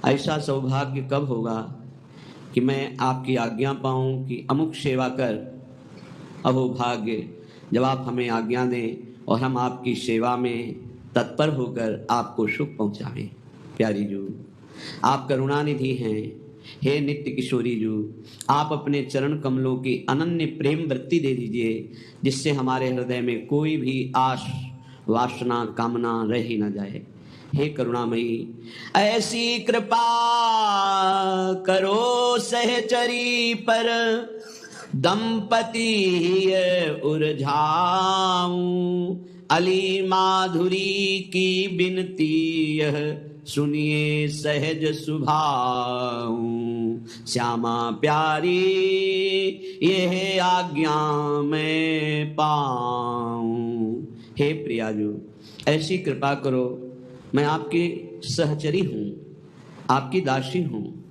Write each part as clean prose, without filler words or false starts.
ऐसा सौभाग्य कब होगा कि मैं आपकी आज्ञा पाऊं कि अमुक सेवा कर। अहो भाग्य, जब आप हमें आज्ञा दें और हम आपकी सेवा में तत्पर होकर आपको सुख पहुंचाएं। प्यारी जू, आप करुणानिधि हैं। हे नित्य किशोरी जू, आप अपने चरण कमलों की अनन्य प्रेम वृत्ति दे दीजिए, जिससे हमारे हृदय में कोई भी आश वासना कामना रह ही न जाए। हे करुणामयी, ऐसी कृपा करो सहचरी पर, दंपति उरझाऊं। अली माधुरी की बिनती यह सुनिए सहज सुभाऊं। श्यामा प्यारी यह आज्ञा मैं पाऊं। हे प्रियाजू, ऐसी कृपा करो, मैं आपकी सहचरी हूँ, आपकी दासी हूँ।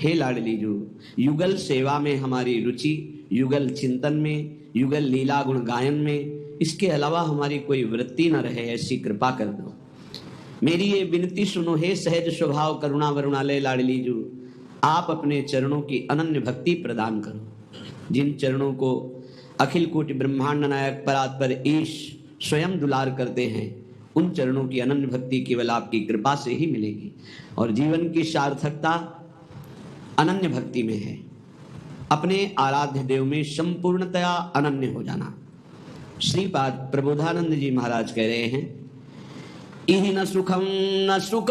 हे लाडली जू, युगल सेवा में हमारी रुचि, युगल चिंतन में, युगल लीला गुण गायन में, इसके अलावा हमारी कोई वृत्ति न रहे, ऐसी कृपा कर दो। मेरी ये विनती सुनो हे सहज स्वभाव करुणा वरुणालय लाडली जू, आप अपने चरणों की अनन्य भक्ति प्रदान करो। जिन चरणों को अखिल कोटि ब्रह्मांड नायक परात्पर ईश स्वयं दुलार करते हैं, उन चरणों की अनन्य भक्ति केवल आपकी कृपा से ही मिलेगी। और जीवन की सार्थकता अनन्य भक्ति में है। अपने आराध्य देव में संपूर्णतया अनन्य हो जाना। श्रीपाद प्रबोधानंद जी महाराज कह रहे हैं, इहि न सुखम न सुख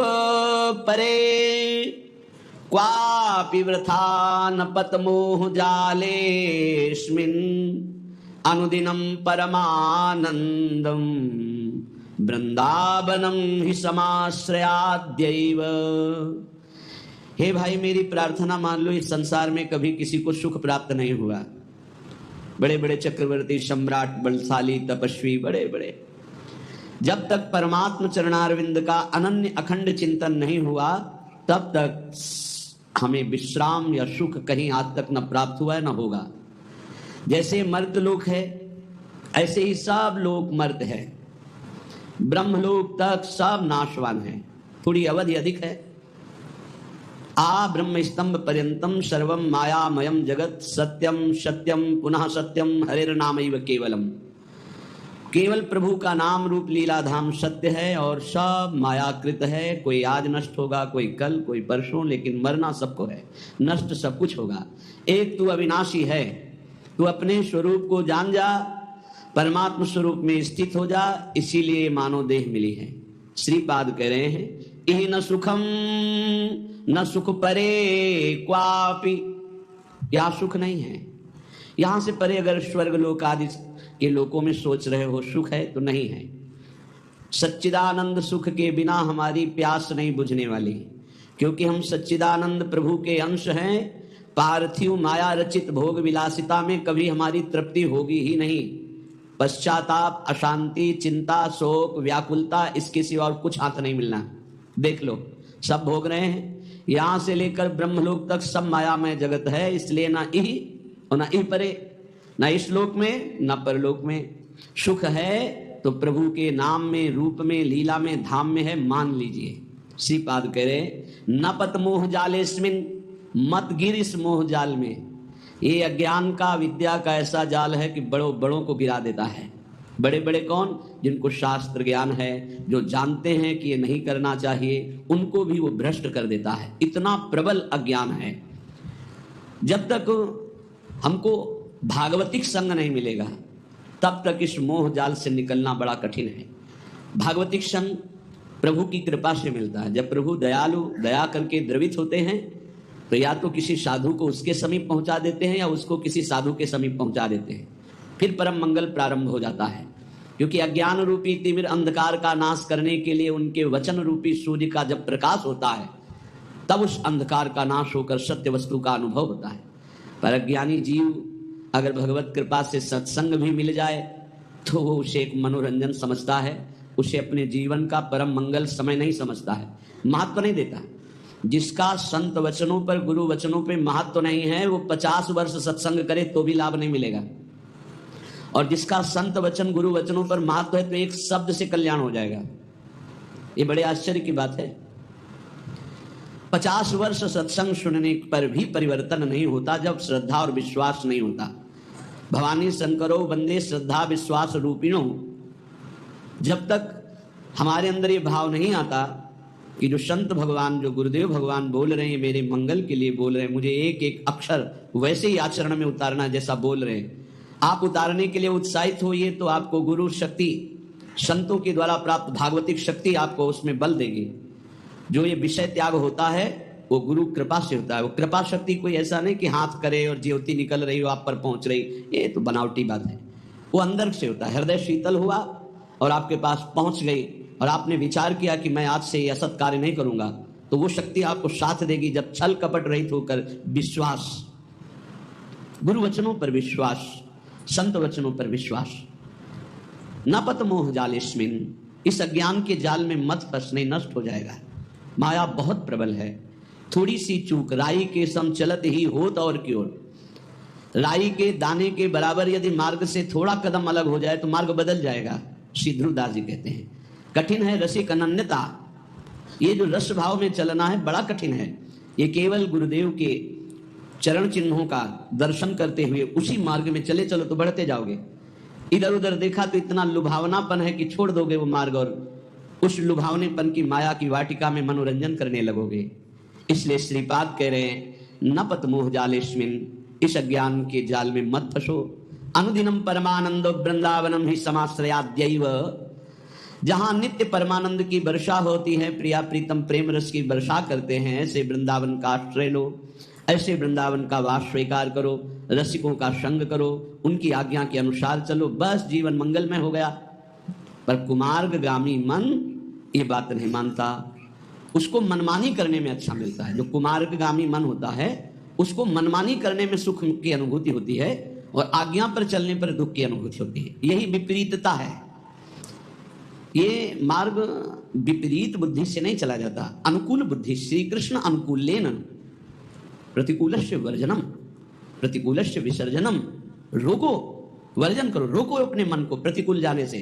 परे, क्वापि वृथा न पतमोह जालेस्मिन्, अनुदिनं परमानंदम वृंदावनम हि समाश्रयाद्यैव। हे भाई, मेरी प्रार्थना मान लो, इस संसार में कभी किसी को सुख प्राप्त नहीं हुआ। बड़े बड़े चक्रवर्ती, सम्राट, बलशाली, तपस्वी, बड़े बड़े, जब तक परमात्म चरणारविंद का अनन्य अखंड चिंतन नहीं हुआ, तब तक हमें विश्राम या सुख कहीं आज तक न प्राप्त हुआ है न होगा। जैसे मर्त्यलोक है, ऐसे ही सब लोक मर्त्य है। ब्रह्मलोक तक सब नाशवान है, थोड़ी अवधि अधिक है। आ ब्रह्म स्तंभ पर्यंतम सर्वम मायामयम जगत, सत्यम सत्यम पुनः सत्यम हरिर्नामैव केवलम। केवल प्रभु का नाम रूप लीला धाम सत्य है और सब मायाकृत है। कोई आज नष्ट होगा, कोई कल, कोई परसों, लेकिन मरना सबको है, नष्ट सब कुछ होगा। एक तू अविनाशी है, तू अपने स्वरूप को जान जा, परमात्म स्वरूप में स्थित हो जा, इसीलिए मानव देह मिली है। श्रीपाद कह रहे हैं, इहि न सुखम न सुख परे क्वापि, यहां सुख नहीं है। यहां से परे अगर स्वर्ग लोक आदि के लोकों में सोच रहे हो सुख है, तो नहीं है। सच्चिदानंद सुख के बिना हमारी प्यास नहीं बुझने वाली, क्योंकि हम सच्चिदानंद प्रभु के अंश हैं। पार्थिव माया रचित भोग विलासिता में कभी हमारी तृप्ति होगी ही नहीं। पश्चाताप, अशांति, चिंता, शोक, व्याकुलता, इसके सिवा और कुछ हाथ नहीं मिलना। देख लो, सब भोग रहे हैं। यहां से लेकर ब्रह्मलोक तक सब मायामय जगत है, इसलिए ना इहि और ना इह परे, ना इस लोक में ना परलोक में। सुख है तो प्रभु के नाम में, रूप में, लीला में, धाम में है, मान लीजिए। श्रीपाद कह रहे, न पत मोह जालेस्मिन, मत गिर इस मोह जाल में। ये अज्ञान का, विद्या का ऐसा जाल है कि बड़ों बड़ों को गिरा देता है। बड़े बड़े कौन? जिनको शास्त्र ज्ञान है, जो जानते हैं कि ये नहीं करना चाहिए, उनको भी वो भ्रष्ट कर देता है। इतना प्रबल अज्ञान है। जब तक हमको भागवतिक संग नहीं मिलेगा, तब तक इस मोह जाल से निकलना बड़ा कठिन है। भागवतिक संग प्रभु की कृपा से मिलता है। जब प्रभु दयालु, दया करके द्रवित होते हैं, तो या तो किसी साधु को उसके समीप पहुंचा देते हैं या उसको किसी साधु के समीप पहुंचा देते हैं। फिर परम मंगल प्रारंभ हो जाता है, क्योंकि अज्ञान रूपी तिमिर अंधकार का नाश करने के लिए उनके वचन रूपी सूर्य का जब प्रकाश होता है, तब उस अंधकार का नाश होकर सत्य वस्तु का अनुभव होता है। पर अज्ञानी जीव अगर भगवत कृपा से सत्संग भी मिल जाए, तो वो उसे एक मनोरंजन समझता है, उसे अपने जीवन का परम मंगल समय नहीं समझता है, महत्व नहीं देता। जिसका संत वचनों पर, गुरु वचनों पर महत्व नहीं है, वो 50 वर्ष सत्संग करे तो भी लाभ नहीं मिलेगा। और जिसका संत वचन, गुरु वचनों पर महत्व है, तो एक शब्द से कल्याण हो जाएगा। ये बड़े आश्चर्य की बात है। 50 वर्ष सत्संग सुनने पर भी परिवर्तन नहीं होता जब श्रद्धा और विश्वास नहीं होता। भवानी शंकरो वंदे श्रद्धा विश्वास रूपिणो। जब तक हमारे अंदर ये भाव नहीं आता कि जो संत भगवान, जो गुरुदेव भगवान बोल रहे हैं, मेरे मंगल के लिए बोल रहे हैं, मुझे एक एक अक्षर वैसे ही आचरण में उतारना जैसा बोल रहे हैं, आप उतारने के लिए उत्साहित होइए तो आपको गुरु शक्ति, संतों के द्वारा प्राप्त भागवतिक शक्ति आपको उसमें बल देगी। जो ये विषय त्याग होता है वो गुरु कृपा से होता है। वो कृपा शक्ति कोई ऐसा नहीं कि हाथ करे और ज्योति निकल रही हो आप पर पहुंच रही, ये तो बनावटी बात है। वो अंदर से होता है। हृदय शीतल हुआ और आपके पास पहुंच गई और आपने विचार किया कि मैं आज से ये असत कार्य नहीं करूंगा, तो वो शक्ति आपको साथ देगी। जब छल कपट रहित होकर विश्वास, गुरु वचनों पर विश्वास, संत वचनों पर विश्वास। न पत मोह जालेस्मिन, इस अज्ञान के जाल में मत फंसने, नष्ट हो जाएगा। माया बहुत प्रबल है। थोड़ी सी चूक, राई के सम चलत ही होत और की ओर। राई के दाने के बराबर यदि मार्ग से थोड़ा कदम अलग हो जाए तो मार्ग बदल जाएगा। श्री ध्रुवदास जी कहते हैं कठिन है रसिक अनन्यता। ये जो रस भाव में चलना है बड़ा कठिन है। ये केवल गुरुदेव के चरण चिन्हों का दर्शन करते हुए उसी मार्ग में चले चलो तो बढ़ते जाओगे। इधर उधर देखा तो इतना लुभावनापन है कि छोड़ दोगे वो मार्ग और उस लुभावनेपन की माया की वाटिका में मनोरंजन करने लगोगे। इसलिए श्रीपाद कह रहे हैं न पत मोह जालेस्मिन, इस अज्ञान के जाल में मत फंसो। अनुदिनम परमानंदो वृंदावनम ही समाश्रयाद्यैव। जहां नित्य परमानंद की वर्षा होती है, प्रिया प्रीतम प्रेम रस की वर्षा करते हैं, ऐसे वृंदावन का आश्रय लो, ऐसे वृंदावन का वास स्वीकार करो, रसिकों का संग करो, उनकी आज्ञा के अनुसार चलो, बस जीवन मंगलमय हो गया। पर कुमार्गगामी मन ये बात नहीं मानता, उसको मनमानी करने में अच्छा मिलता है। जो कुमार्गगामी मन होता है उसको मनमानी करने में सुख की अनुभूति होती है और आज्ञा पर चलने पर दुख की अनुभूति होती है। यही विपरीतता है। ये मार्ग विपरीत बुद्धि से नहीं चला जाता, अनुकूल बुद्धि। श्री कृष्ण अनुकूलेन प्रतिकूलस्य वर्जनम प्रतिकूलस्य विसर्जनम। रोको, वर्जन करो, रोको अपने मन को प्रतिकूल जाने से,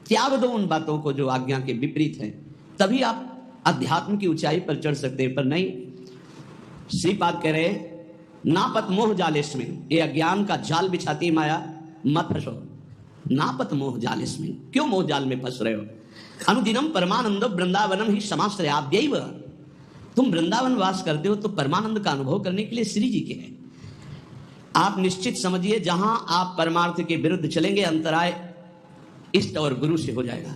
त्याग दो उन बातों को जो आज्ञा के विपरीत है, तभी आप अध्यात्म की ऊंचाई पर चढ़ सकते हैं। पर नहीं, श्रीपाद कह रहे नापत मोह जालेस्मिन, ये अज्ञान का जाल बिछाती माया, मत फंसो। नापत मोह जालेस्मिन, क्यों मोह जाल में फंस रहे हो? अनुदिनम परमानंदो वृंदावनम ही समाश्रयाद्यैव। तुम वृंदावन वास करते हो तो परमानंद का अनुभव करने के लिए श्री जी के हैं। आप निश्चित समझिए जहां आप परमार्थ के विरुद्ध चलेंगे अंतराय इष्ट और गुरु से हो जाएगा।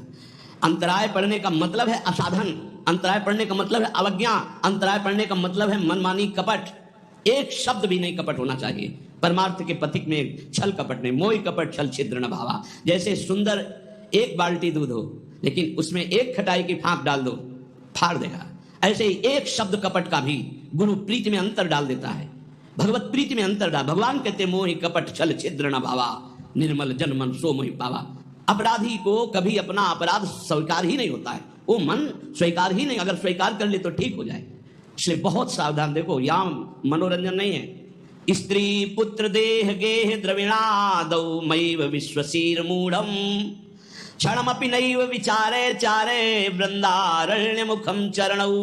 अंतराय पड़ने का मतलब है असाधन, अंतराय पड़ने का मतलब है अवज्ञा, अंतराय पड़ने का मतलब है मनमानी, कपट। एक शब्द भी नहीं कपट होना चाहिए। परमार्थ के पथिक में छल कपट नहीं। मोहि कपट छल छिद्र न भावा। जैसे सुंदर एक बाल्टी दूध हो लेकिन उसमें एक खटाई की फांक डाल दो, फाड़ देगा। ऐसे ही एक शब्द कपट का भी गुरु प्रीति में अंतर डाल देता है, भगवत प्रीति में अंतर डाल। भगवान कहते मोहि कपट छल छिद्र न भावा, निर्मल जन मन सो मोहि पावा। अपराधी को कभी अपना अपराध स्वीकार ही नहीं होता है, वो मन स्वीकार ही नहीं। अगर स्वीकार कर ले तो ठीक हो जाए। इसलिए बहुत सावधान। देखो यहाँ मनोरंजन नहीं है। स्त्री पुत्र देह गेह द्रविणादौ मैव विश्वसीर मूढ़म क्षणमपि नैव विचारे चारे वृंदारण्य मुखम चरणौ।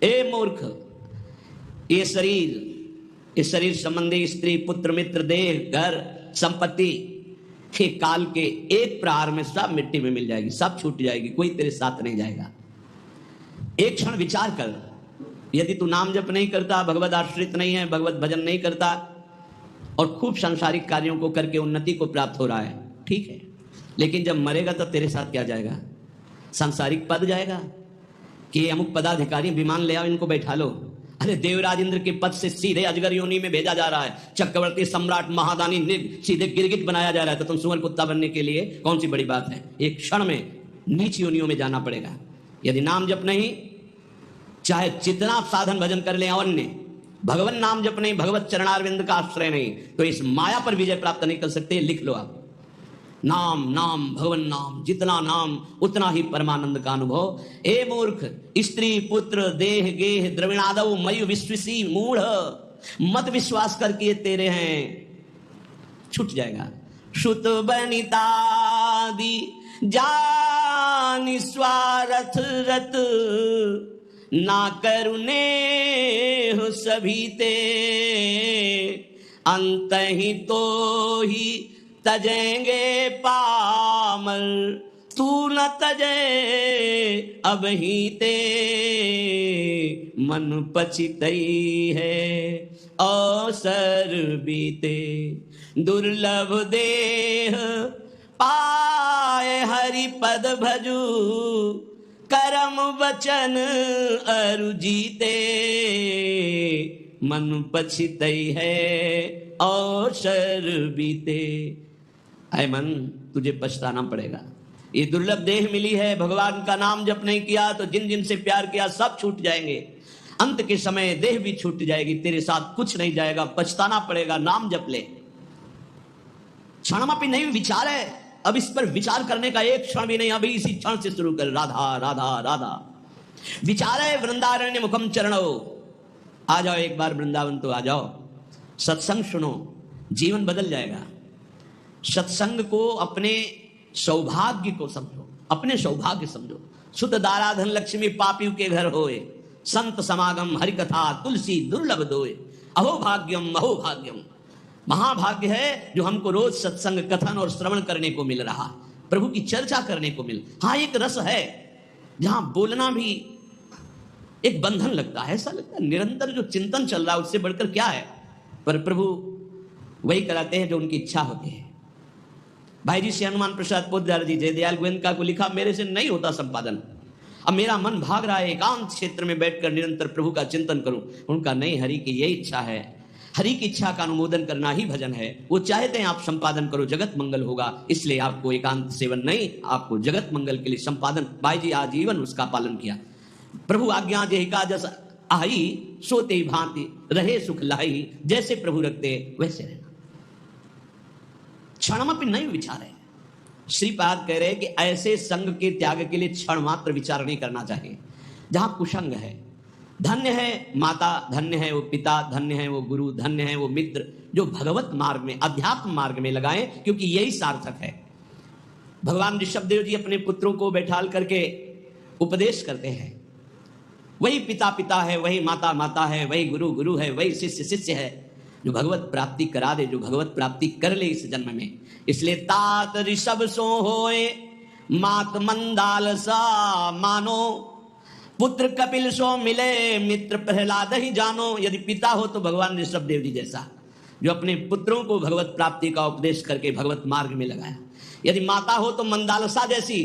ए मूर्ख, ये शरीर संबंधी स्त्री पुत्र मित्र देह घर संपत्ति के काल के एक प्रहार में सब मिट्टी में मिल जाएगी, सब छूट जाएगी, कोई तेरे साथ नहीं जाएगा। एक क्षण विचार कर, यदि तू नाम जप नहीं करता, भगवत आश्रित नहीं है, भगवत भजन नहीं करता और खूब सांसारिक कार्यों को करके उन्नति को प्राप्त हो रहा है, ठीक है, लेकिन जब मरेगा तो तेरे साथ क्या जाएगा? सांसारिक पद जाएगा कि अमुक पदाधिकारी विमान ले आओ, इनको बैठा लो। अरे देवराज इंद्र के पद से सीधे अजगर योनि में भेजा जा रहा है, चक्रवर्ती सम्राट महादानी सीधे गिरगिट बनाया जा रहा है, तो तुम सुअर कुत्ता बनने के लिए कौन सी बड़ी बात है? एक क्षण में नीच योनियों में जाना पड़ेगा। यदि नाम जप नहीं, चाहे जितना साधन भजन कर ले अन्य, भगवान नाम जप नहीं, भगवत चरणारविंद का आश्रय नहीं, तो इस माया पर विजय प्राप्त नहीं कर सकते। लिख लो आप, नाम नाम भगवन नाम, जितना नाम उतना ही परमानंद का अनुभव। ए मूर्ख, स्त्री पुत्र देह गेह द्रविणादौ मयु विश्वसी मूढ़, मत विश्वास करके तेरे हैं, छूट जाएगा। श्रुत बनितादि जानि स्वारथ रत ना करुने हो सभी ते, अंत ही तो ही तजेंगे पामल, तू न तजे अब ही ते, मन पछितई है अवसर बीते, दुर्लभ देह पाए हरि पद भजू, करम वचन अरु जीते, मन पछितई है अवसर बीते। ऐ मन, तुझे पछताना पड़ेगा। ये दुर्लभ देह मिली है, भगवान का नाम जप नहीं किया तो जिन जिन से प्यार किया सब छूट जाएंगे। अंत के समय देह भी छूट जाएगी, तेरे साथ कुछ नहीं जाएगा, पछताना पड़ेगा। नाम जप ले। क्षणमपि नहीं विचार है, अब इस पर विचार करने का एक क्षण भी नहीं, अभी इसी क्षण से शुरू कर। राधा राधा राधा विचार है। वृंदारण्य मुखम चरणो, आ जाओ एक बार वृंदावन तो आ जाओ, सत्संग सुनो, जीवन बदल जाएगा। सत्संग को अपने सौभाग्य को समझो, अपने सौभाग्य समझो। सुत दाराधन लक्ष्मी पापियों के घर होए, संत समागम हरि कथा तुलसी दुर्लभ दोए, अहो भाग्यम अहो भाग्यम। महाभाग्य है जो हमको रोज सत्संग कथन और श्रवण करने को मिल रहा, प्रभु की चर्चा करने को मिल। हाँ, एक रस है जहां बोलना भी एक बंधन लगता है, ऐसा लगता है निरंतर जो चिंतन चल रहा है उससे बढ़कर क्या है। पर प्रभु वही कराते हैं जो उनकी इच्छा होती है। भाई जी श्री हनुमान प्रसाद पोद्दार जी जयदयाल गोयनका को लिखा, मेरे से नहीं होता संपादन, अब मेरा मन भाग रहा है, एकांत क्षेत्र में बैठकर निरंतर प्रभु का चिंतन करूं। उनका नहीं, हरि की यही इच्छा है, हरि की इच्छा का अनुमोदन करना ही भजन है। वो चाहते हैं आप संपादन करो, जगत मंगल होगा, इसलिए आपको एकांत सेवन नहीं, आपको जगत मंगल के लिए संपादन। भाई जी आजीवन उसका पालन किया। प्रभु आज्ञा जेहिका जस आई, सोते भांति रहे सुख लाई, जैसे प्रभु रखते वैसे रहना। क्षणमपि नहीं विचार है। श्रीपाद कह रहे कि ऐसे संग के त्याग के लिए क्षण मात्र विचार नहीं करना चाहिए जहां कुसंग है। धन्य है माता, धन्य है वो पिता, धन्य है वो गुरु, धन्य है वो मित्र जो भगवत मार्ग में, अध्यात्म मार्ग में लगाए, क्योंकि यही सार्थक है। भगवान ऋषभदेव जी अपने पुत्रों को बैठाल करके उपदेश करते हैं। वही पिता पिता है, वही माता माता है, वही गुरु गुरु है, वही शिष्य शिष्य है, जो भगवत प्राप्ति करा दे, जो भगवत प्राप्ति कर ले इस जन्म में। इसलिए तात ऋषभ सो होए, मात मंदाल सा मानो, पुत्र कपिल सो मिले, मित्र प्रहलाद ही जानो। यदि पिता हो तो भगवान ऋषभ देव जी जैसा, जो अपने पुत्रों को भगवत प्राप्ति का उपदेश करके भगवत मार्ग में लगाया। यदि माता हो तो मंदालसा जैसी,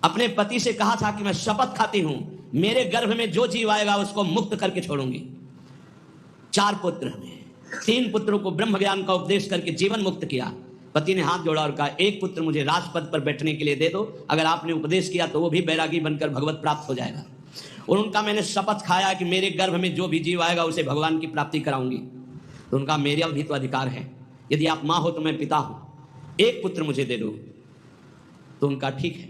अपने पति से कहा था कि मैं शपथ खाती हूं, मेरे गर्भ में जो जीव आएगा उसको मुक्त करके छोड़ूंगी। 4 पुत्र हमें, 3 पुत्रों को ब्रह्म ज्ञान का उपदेश करके जीवन मुक्त किया। पति ने हाथ जोड़ा और कहा, एक पुत्र मुझे राजपद पर बैठने के लिए दे दो, अगर आपने उपदेश किया तो वो भी बैरागी बनकर भगवत प्राप्त हो जाएगा। और उनका मैंने शपथ खाया कि मेरे गर्भ में जो भी जीव आएगा उसे भगवान की प्राप्ति कराऊंगी। तो उनका मेरा भी तो अधिकार है, यदि आप माँ हो तो मैं पिता हूं, एक पुत्र मुझे दे दो। तो उनका ठीक है,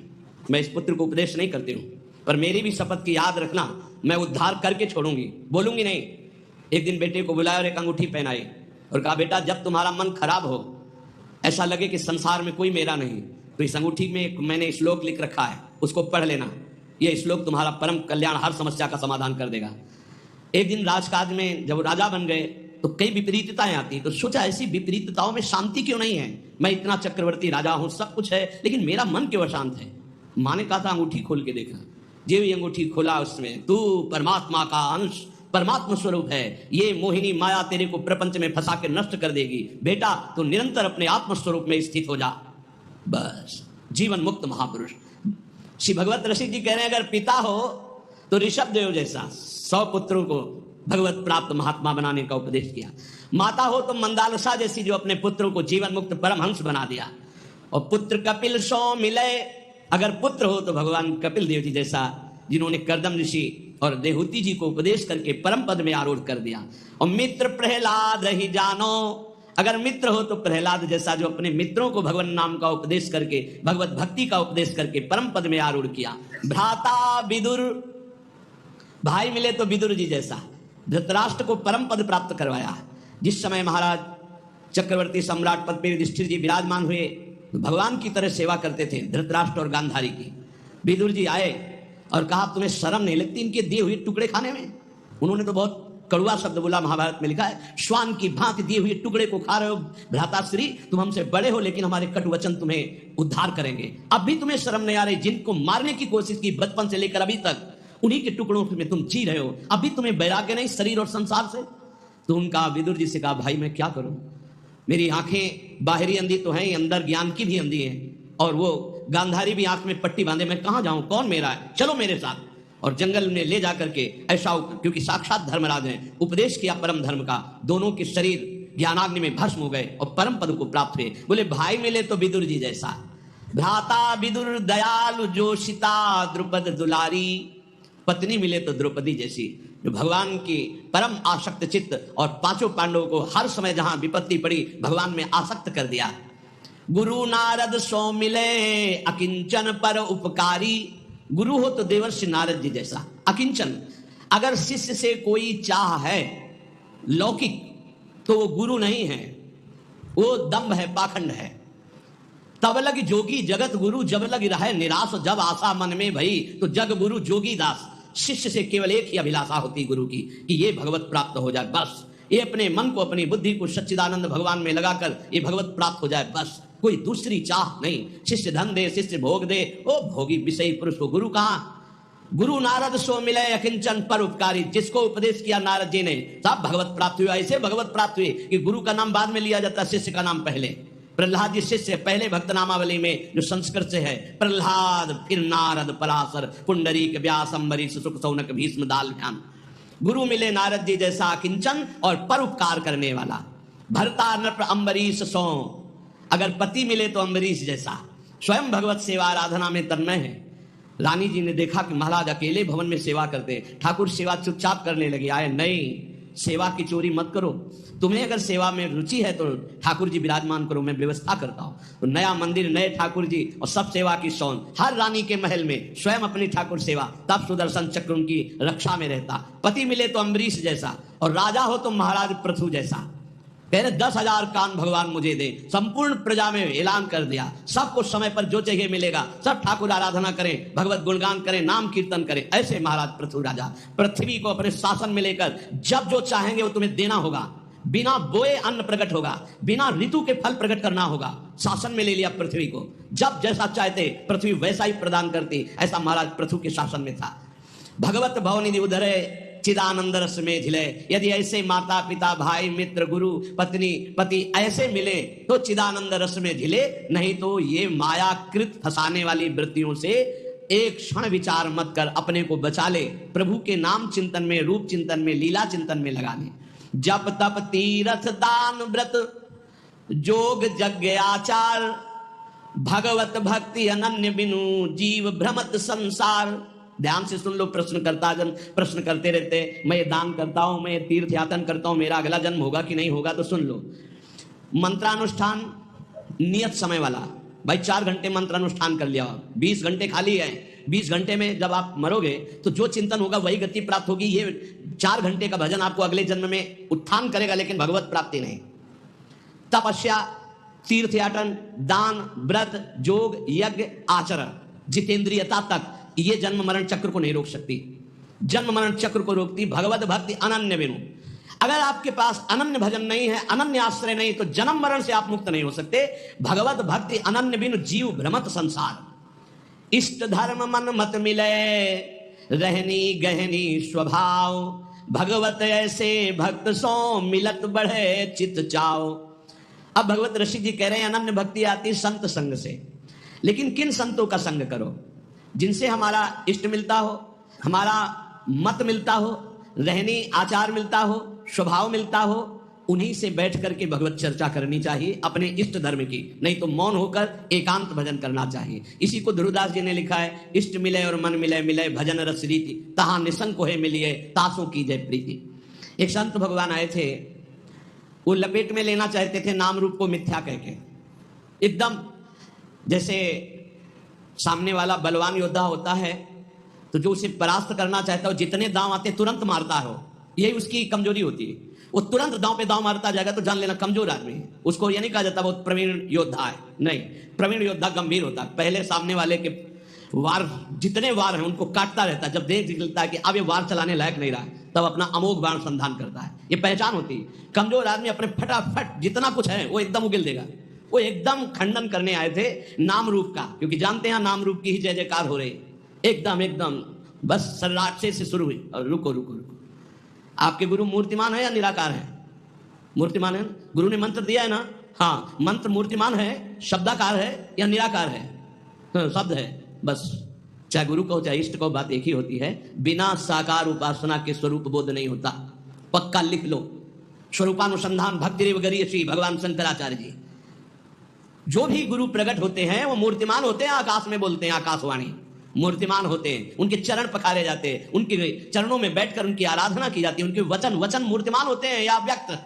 मैं इस पुत्र को उपदेश नहीं करती हूं, पर मेरी भी शपथ की याद रखना, मैं उद्धार करके छोड़ूंगी, बोलूंगी नहीं। एक दिन बेटे को बुलाया और एक अंगूठी पहनाई और कहा, बेटा जब तुम्हारा मन खराब हो, ऐसा लगे कि संसार में कोई मेरा नहीं, तो इस अंगूठी में मैंने श्लोक लिख रखा है, उसको पढ़ लेना। यह श्लोक तुम्हारा परम कल्याण, हर समस्या का समाधान कर देगा। एक दिन राजकाज में जब राजा बन गए तो कई विपरीतताएं आती, तो सोचा ऐसी विपरीतताओं में शांति क्यों नहीं है। मैं इतना चक्रवर्ती राजा हूं, सब कुछ है, लेकिन मेरा मन क्यों अशांत है। माँ ने कहा था अंगूठी खोल के देखा, जो ये अंगूठी खोला उसमें तू परमात्मा का अंश, परमात्मा स्वरूप है। ये मोहिनी माया तेरे को प्रपंच में फंसा के नष्ट कर देगी। बेटा तो निरंतर अपने आत्म स्वरूप में स्थित हो जा, बस जीवन मुक्त महापुरुष। श्री भगवत रसिक जी कह रहे हैं, अगर पिता हो तो ऋषभ देव जैसा 100 पुत्रों को भगवत प्राप्त महात्मा बनाने का उपदेश किया। माता हो तो मंदालसा जैसी, जो अपने पुत्रों को जीवन मुक्त परमहंस बना दिया। और पुत्र कपिल सो मिले, अगर पुत्र हो तो भगवान कपिल देव जी जैसा, जिन्होंने कर्दम ऋषि और देहूति जी को उपदेश करके परम पद में आरूढ़ कर दिया। और मित्र प्रहलाद ही जानो, अगर मित्र हो तो प्रहलाद जैसा, जो अपने मित्रों को भगवान नाम का उपदेश करके, भगवत भक्ति का उपदेश करके परम पद में आरूढ़ किया। भ्राता विदुर, भाई मिले तो विदुर जी जैसा, धृतराष्ट्र को परम पद प्राप्त करवाया। जिस समय महाराज चक्रवर्ती सम्राट पद पे युधिष्ठिर जी विराजमान हुए, तो भगवान की तरह सेवा करते थे धृतराष्ट्र और गांधारी की। विदुर जी आए और कहा तुम्हें शर्म नहीं लगती इनके दिए हुए टुकड़े खाने में? उन्होंने तो बहुत कड़वा शब्द बोला, महाभारत में लिखा है, श्वान की भांति दिए हुए टुकड़े को खा रहे हो भ्राताश्री, तुम हमसे बड़े हो लेकिन हमारे कटु वचन तुम्हें उद्धार करेंगे। अब भी तुम्हें शर्म नहीं आ रही? जिनको मारने की कोशिश की बचपन से लेकर अभी तक, उन्हीं के टुकड़ों में तुम जी रहे हो, अभी तुम्हें वैराग्य नहीं शरीर और संसार से? तो उनका विदुर जी से कहा, भाई मैं क्या करूं, मेरी आंखें बाहरी अंधी तो हैं, अंदर ज्ञान की भी अंधी है, और वो गांधारी भी आंख में पट्टी बांधे, मैं कहां जाऊं, कौन मेरा है, चलो मेरे साथ। और जंगल में ले जाकर के ऐसा, क्योंकि साक्षात धर्मराज हैं, उपदेश किया परम धर्म का, दोनों के शरीर ज्ञानाग्नि में भस्म हो गए और परम पद को प्राप्त हुए। बोले भाई मिले तो विदुर जी जैसा, भ्राता विदुर दयालु जोशिता द्रुपद दुलारी, पत्नी मिले तो द्रौपदी जैसी, जो भगवान की परम आसक्त चित्त और पांचों पांडवों को हर समय जहां विपत्ति पड़ी भगवान में आसक्त कर दिया। गुरु नारद सो मिले अकिंचन पर उपकारी, गुरु हो तो देवर्षि नारद जी जैसा अकिंचन। अगर शिष्य से कोई चाह है लौकिक तो वो गुरु नहीं है, वो दम्भ है, पाखंड है। तब लग जोगी जगत गुरु, जब लग रहा निराश, जब आशा मन में भई तो जग गुरु जोगी दास। शिष्य से केवल एक ही अभिलाषा होती गुरु की कि ये भगवत प्राप्त हो जाए, बस ये अपने मन को अपनी बुद्धि को सच्चिदानंद भगवान में लगाकर ये भगवत प्राप्त हो जाए, बस कोई दूसरी चाह नहीं। शिष्य धन दे, शिष्य भोग दे, ओ भोगी विषयी पुरुष को गुरु कहां? गुरु नारद सो मिले अकिंचन पर उपकारी, जिसको उपदेश किया नारद जी ने सब भगवत प्राप्त हुआ। ऐसे भगवत प्राप्त हुई कि गुरु का नाम बाद में लिया जाता है, शिष्य का नाम पहले। प्रहलाद जी शिष्य पहले भक्त नामावली में जो संस्कृत से है, प्रहलाद, फिर नारद, पराशर, पुंडरीक, व्यास, अम्बरीश, शुक, शौनक, भीष्म, दालभ्यान। गुरु मिले नारद जी जैसा किंचन और परोपकार करने वाला। भरता नृप अम्बरीश सो, अगर पति मिले तो अम्बरीश जैसा, स्वयं भगवत सेवा आराधना में तन्मय है। रानी जी ने देखा कि महाराज अकेले भवन में सेवा करते, ठाकुर सेवा चुपचाप करने लगे। आए, नहीं, सेवा की चोरी मत करो, तुम्हें अगर सेवा में रुचि है तो ठाकुर जी विराजमान करो, मैं व्यवस्था करता हूं। तो नया मंदिर, नए ठाकुर जी और सब सेवा की शौन, हर रानी के महल में स्वयं अपनी ठाकुर सेवा, तब सुदर्शन चक्र उनकी रक्षा में रहता। पति मिले तो अम्बरीश जैसा और राजा हो तो महाराज पृथु जैसा। कह रहे 10,000 कान भगवान मुझे दे, संपूर्ण प्रजा में ऐलान कर दिया, सबको समय पर जो चाहिए मिलेगा, सब ठाकुर आराधना करें, भगवत गुणगान करें, नाम कीर्तन करें। ऐसे महाराज पृथु राजा पृथ्वी को अपने शासन में लेकर जब जो चाहेंगे वो तुम्हें देना होगा, बिना बोए अन्न प्रकट होगा, बिना ऋतु के फल प्रकट करना होगा। शासन में ले लिया पृथ्वी को, जब जैसा चाहते पृथ्वी वैसा ही प्रदान करती। ऐसा महाराज पृथु के शासन में था। भगवत भवनिधि उधरे चिदानंद रस में झिले, यदि ऐसे माता पिता भाई मित्र गुरु पत्नी पति ऐसे मिले तो चिदानंद रस में झिले, नहीं तो ये मायाकृत फंसाने वाली वृत्तियों से एक क्षण विचार मत कर, अपने को बचा ले। प्रभु के नाम चिंतन में, रूप चिंतन में, लीला चिंतन में लगा ले। जप तप तीर्थ दान व्रत जोग यज्ञ आचार, भगवत भक्ति अनन्य बिनु जीव भ्रमत संसार। ध्यान से सुन लो, प्रश्नकर्ता जन प्रश्न करते रहते, मैं ये दान करता हूं, मैं ये तीर्थ यातन करता हूं, मेरा अगला जन्म होगा कि नहीं होगा? तो सुन लो, मंत्रानुष्ठान नियत समय वाला, भाई 4 घंटे मंत्रानुष्ठान कर लिया, 20 घंटे खाली है, 20 घंटे में जब आप मरोगे तो जो चिंतन होगा वही गति प्राप्त होगी। ये 4 घंटे का भजन आपको अगले जन्म में उत्थान करेगा, लेकिन भगवत प्राप्ति नहीं। तपस्या, तीर्थ यातन, दान, व्रत, जोग, यज्ञ, आचरण, जितेंद्रियता तक ये जन्म मरण चक्र को नहीं रोक सकती। जन्म मरण चक्र को रोकती भगवत भक्ति अनन्य बिनु। अगर आपके पास अनन्य भजन नहीं है, अनन्य आश्रय नहीं, तो जन्म मरण से आप मुक्त नहीं हो सकते। भगवत भक्ति अनन्य बिनु जीव भ्रमत संसार। इष्ट धर्म मन मत मिले, रहनी गहनी स्वभाव, भगवत ऐसे भक्त सो मिलत बढ़े चित चाओ। अब भगवत ऋषि जी कह रहे हैं अनन्य भक्ति आती संत संग से, लेकिन किन संतों का संग करो? जिनसे हमारा इष्ट मिलता हो, हमारा मत मिलता हो, रहनी आचार मिलता हो, स्वभाव मिलता हो, उन्हीं से बैठ करके भगवत चर्चा करनी चाहिए अपने इष्ट धर्म की। नहीं तो मौन होकर एकांत भजन करना चाहिए। इसी को ध्रुवदास जी ने लिखा है, इष्ट मिले और मन मिले, मिले भजन रस रीति, तहां निसंक होए मिलिए, तासों की जय प्रीति। एक संत भगवान आए थे, वो लपेट में लेना चाहते थे नाम रूप को मिथ्या कह के। एकदम जैसे सामने वाला बलवान योद्धा होता है तो जो उसे परास्त करना चाहता है, जितने दांव आते तुरंत मारता हो, यही उसकी कमजोरी होती है। वो तुरंत दांव पे दांव मारता जाएगा तो जान लेना कमजोर आदमी है। उसको ये नहीं कहा जाता बहुत प्रवीण योद्धा है, नहीं, प्रवीण योद्धा गंभीर होता है। पहले सामने वाले के वार जितने वार हैं उनको काटता रहता है। जब देख निकलता है कि अब ये वार चलाने लायक नहीं रहा, तब अपना अमोघ बाण संधान करता है। ये पहचान होती है। कमजोर आदमी अपने फटाफट जितना कुछ है वो एकदम उगिल देगा। वो एकदम खंडन करने आए थे नाम रूप का, क्योंकि जानते हैं नाम रूप की ही जय जयकार हो रही। एकदम एकदम बस सर्राटे से शुरू हुई। और रुको रुको रुको, आपके गुरु मूर्तिमान है या निराकार है? मूर्तिमान है। गुरु ने मंत्र दिया है ना, हाँ, मंत्र मूर्तिमान है, शब्दाकार है या निराकार है? हाँ, शब्द है। बस चाहे गुरु कहो चाहे इष्ट कहो, बात एक ही होती है। बिना साकार उपासना के स्वरूप बोध नहीं होता। पक्का लिख लो। स्वरूपानुसंधान भक्ति रेव गरीयसी, भगवान शंकराचार्य जी। जो भी गुरु प्रकट होते हैं वो मूर्तिमान होते हैं। आकाश में बोलते हैं, आकाशवाणी मूर्तिमान होते हैं। उनके चरण पखारे जाते हैं, उनके चरणों में बैठकर उनकी आराधना की जाती है। उनके वचन मूर्तिमान होते हैं या व्यक्त